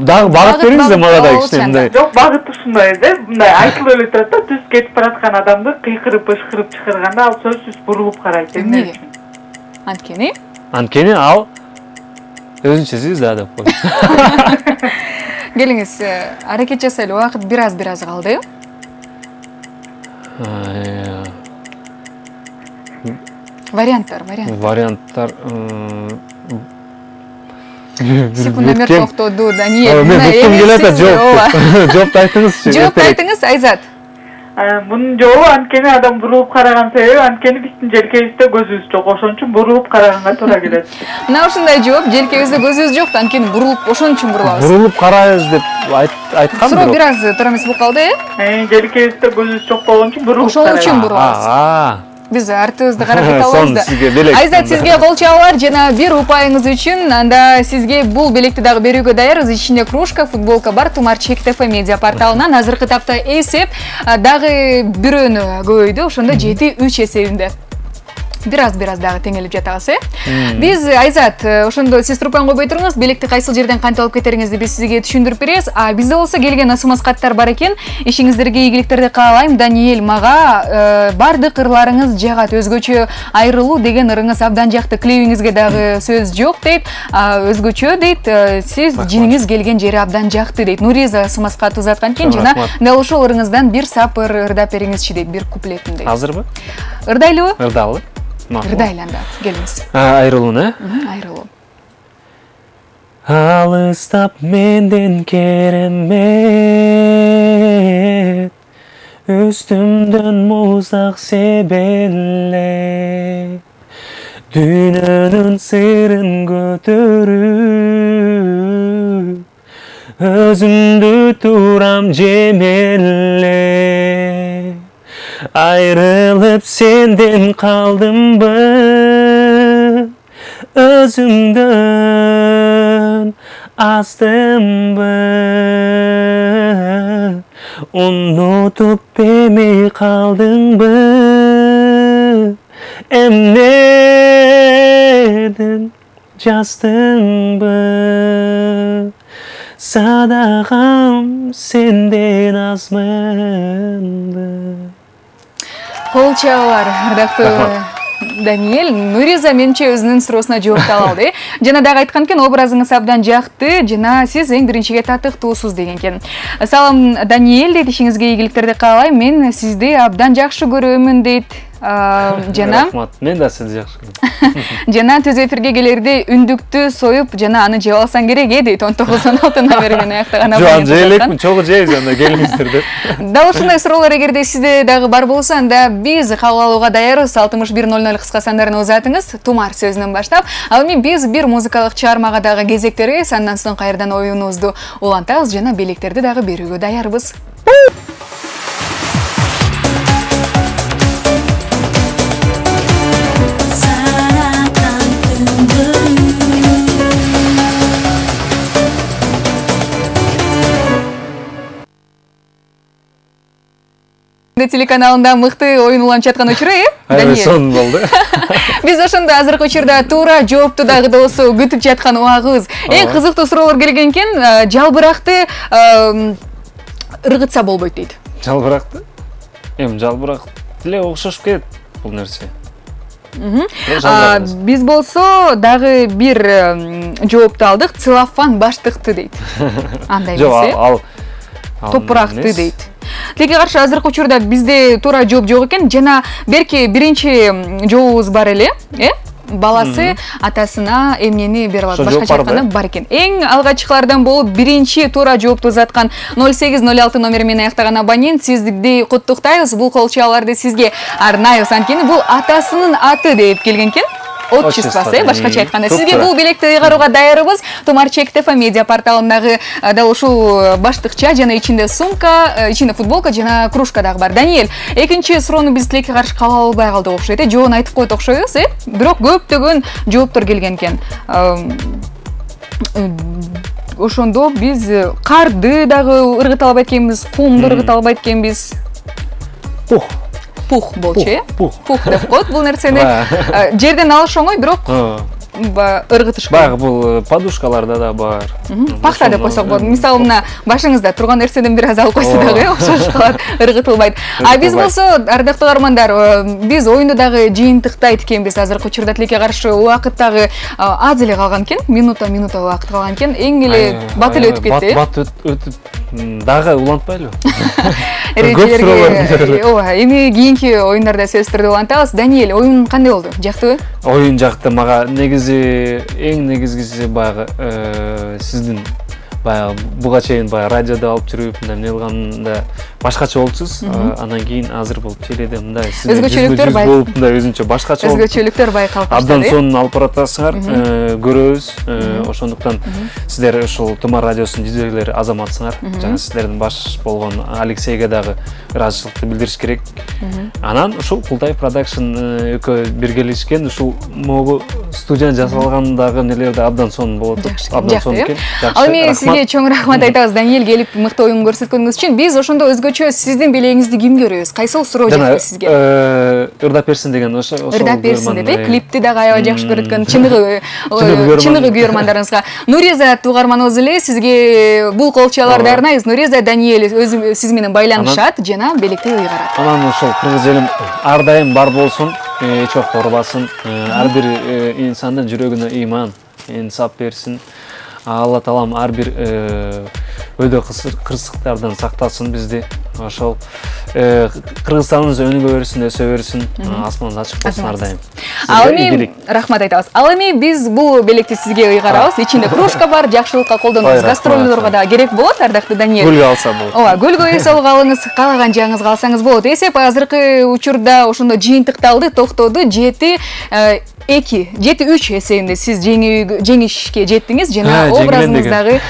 Дагы багыт бериңиз да мага да кичине. Жок, багыт ушундай да, мындай айтылып эле турат да, түз кетип бараткан адамды кыйкырып ышкырып чыгарганда ал сөзсүз бурулуп карайт. Эмнеге? Анткени? Анткени ал өзүнчө звезда деп коет. Келиңиз, аракет жасайлы, убакыт бир аз калды. Варианттар. Секундомер токтоду, Даниэль. Мен бүткүм келет, жоопту айтыңызчы. Жоопту айтыңыз, Айзат. Мунун жообу анткени адам бурулуп караган себеби анткени биздин желкебизде көзүбүз жок, ошон үчүн бурулуп караганга туура келет. Мына ушундай жооп, желкебизде көзүбүз жок, анткени бурулуп, ошон үчүн бурулабыз. Бурулуп карайбыз деп айткан. Суроо бир аз туура эмес болуп калды, э? Желкебизде көзүбүз жок болгон үчүн бурулуп карайбыз. Ошон үчүн бурулабыз. Биз артыбызды карап кете алабыз да. Айзат, сизге кол чабуулар жана бир упайыңыз үчүн, анда сизге бул белекти дагы берүүгө даярбыз. Ичинде кружка, футболка бар. Тумар ЧКТФ медиа порталынан азыркы тапта эсеп дагы бирөөнү көбөйдү. Ошондо 7-3 эсебинде. Бир аз дагы теңелип жатабыз, э? Биз, Айзат, ошондо сиз трубканы койбой туруңуз, белекти кайсыл жерден кантип алып кетериңизди биз сизге түшүндүрүп беребиз. А бизде болсо келген СМС каттар бар экен. Ишиңиздерге ийгиликтерди каалайм. Даниэль мага бардык ырларыңыз жагат, өзгөчө айрылуу деген ырыңыз абдан жакты. Клибиңизге дагы сөз жок дейт. Өзгөчө дейт, сиз жиниңиз келген жери абдан жакты дейт. Нуриза СМС кат узаткан экен, жана дал ошол ырыңыздан бир сапыр ырдап бериңизчи дейт, бир куплетин дейт. Азырбы? Ырдайлыбы? Ырдалы. Ырдайлы, келиңиз. Айрылуун, э? Айрылуу. Алыстап менден керемет, үстүмдөн муздак себеле, дүйнөнүн сырын көтөрүп, өзүмдү турам жемеле. Ayrılıp senden kaldım mı? Özümden azdım mı? Unutup beni kaldın mı? Emneden jazdın mı? Sadakam senden azmandı. Кол чабуулар, ардактуу Даниэль, Нуриза менче өзүнүн суроосуна жооп таба алды. Жана дагы айткан экен, образыңыз абдан жакты, жана сиз эң биринчиге татыктуусуз деген экен. Салам Даниэль дейт, ишиңизге ийгиликтерди каалайм. Мен сизди абдан жакшы көрөмүн дейт. Жана рахмат, мен да сизди жакшы көрөм. Жана түз эфирге келерде үндүктү союп, жана аны жеп алсаң керек дейт. 19-16 номеринен аяктаган абдан. Жок, жеэлекмин, чогуу жейбиз анда, келиңиздер деп. Дал ушундай суроолор эгерде сизде дагы бар болсо, анда биз кабыл алууга даярбыз. 6100 кыска сандарына узатыңыз, Тумар сөзүнөн баштап. Ал эми биз бир музыкалык чыгармага дагы кезектеребиз. Андан соң кайрадан оюнубузду улантабыз жана белектерди дагы берүүгө даярбыз. Алтын телеканалында мыкты оюн уланып жаткан учуру, Даниэль? Сон болду. Биз ошондо азыркы учурда туура жоопту дагы болсо күтүп жаткан убагыбыз. Эң кызыктуу суроолор келген экен. Жалбыракты ыргытса болбойт дейт. Жалбыракты? Жалбырак деле окшошуп кетет бул нерсе. Биз болсо дагы бир жоопту алдык. Целлофан баштыкты дейт. Андай эмес, ал топуракты дейт. Тилекке каршы азыркы учурда бизде туура жооп жок экен. Жана берки биринчи жообубуз бар эле, баласы атасына эмнени берип алат, башкача айтканда бар экен. Эң алгачкылардан болуп биринчи туура жоопту узаткан 0806 номери менен аяктаган абонент сизди куттуктайбыз. Бул колчаларды сизге арнайбыз. Анткени бул атасынын аты деп келген экен. Отчествосы, башкача айтканда. Сизге бул белекти ыйгарууга даярбыз. Тумар Чек ТФ медиа порталындагы дал ушул баштыкча жана ичинде сумка, ичинде футболка жана кружка дагы бар. Даниэль, экинчи суроону биз тилекке каршы кабыл албай калдык окшойт. Жообун айтып койт окшойбуз, бирок көптөгөн жооптор келген экен. Ошондо биз карды дагы ыргыта албайт экенбиз, кумду ыргыта албайт экенбиз. Пух болчу, Пух деп коет бул нерсени. Жерден алыш оңой, бирок ыргытыш. Баягы бул подушкаларда да бар. Пахта деп койсок болот. Мисалы мына башыңызда турган нерседен бир аз алып койсо дагы окшош калат, ыргытылбайт. Биз болсо, ардактуу каармандар, биз оюнду дагы жыйынтыктайт экенбиз. Азыркы учурда тилекке каршы убакыт дагы аз эле калган экен. Минута убакыт калган экен. Эң эле бат эле өтүп кетти. Бат өтүп дагы улантпайлы. Ооба, эми кийинки оюндарда сөзсүз түрдө улантабыз. Даниэль, оюн кандай болду? Жактыбы? Оюн жакты. Мага эң негизгиси баягы сиздин баягы буга чейин радиодо алып жүрүп эмне кылганда башкача болчусуз. Анан кийин азыр бул теледе мындай өзгөчөлүктөр болуп мындай өзүнчө башкача болуп. Өзгөчөлүктөр байкалып баштады. Абдан сонун алып баратасыңар, көрөбүз. Ошондуктан сиздер ушул Тумар радиосунун жүзөөлөрү азаматсыңар. Жана сиздердин баш болгон Алексейге дагы ыраазычылыкты билдириш керек. Анан ушул Култаев продакшн экөө биргелешкен ушул могу студияны жасалгандагы нелер да абдан сонун болот. Абдан сонун экен. Ал эми сизге чоң рахмат айтабыз, Даниэль, келип мыкты оюн көрсөткөнүңүз үчүн. Биз ошондо өзгөчө сиздин белегиңизди ким көрөбүз? Кайсыл суроо жакты сизге? Ырдап берсин деген ошол. Ырдап берсин деп, клипти дагы аябай жакшы көрөт экен. Чыныгы күйөрмандарыңызга. Нуриза туугарманыбыз эле сизге бул колчаларды арнайбыз. Нуриза, Даниэль өзү сиз менен байланышат жана белекти ыйгарат. Анан ошол кыргыз элим ар дайым бар болсун, эч убакта оорубасын. Ар бир инсандын жүрөгүнө ыйман, инсап берсин. Алла таалам ар бир өйдө кырсыктардан сактасын бизди. Ошол Кыргызстаныбыз өнүгө берсин, өсө берсин, асман ачык болсун ар дайым. Ал эми рахмат айтабыз. Ал эми биз бул белекти сизге ыйгарабыз. Ичинде кружка бар, жакшылыкка колдонуңуз. Гастролдорго да керек болот, ардактуу Даниэль. Гүлгө алса болот. Ооба, гүлгө эс алып алыңыз, каалаган жагыңызга алсаңыз болот. Эсеп азыркы учурда ошондо жыйынтыкталды, токтоду, 7-3 эсебинде сиз жеңишке жеттиңиз жана образыңыздагы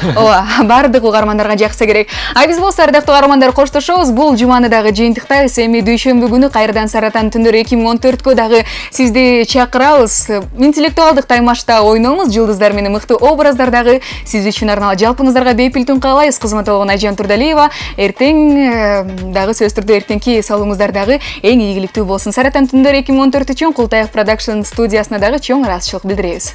баардык угармандарга жакса керек. Биз болсо ардактуу угармандар коштошобуз. Бул жуманы дагы жыйынтыктайбыз. Эми дүйшөмбү күнү кайрадан Саратан түндөрү 2014кө дагы сизди чакырабыз. Интеллектуалдык таймашта ойноңуз, жылдыздар менен мыкты образдар дагы сиз үчүн арналат. Жалпыңыздарга бейпил түн каалайбыз. Кызмат болгон Айжан Турдалиева. Эртең дагы сөз түрдө эртеңки салууңуздар дагы эң ийгиликтүү болсун. Саратан түндөрү 2014 үчүн Култаев продакшн студиясына дагы чоң ыраазычылык билдиребиз.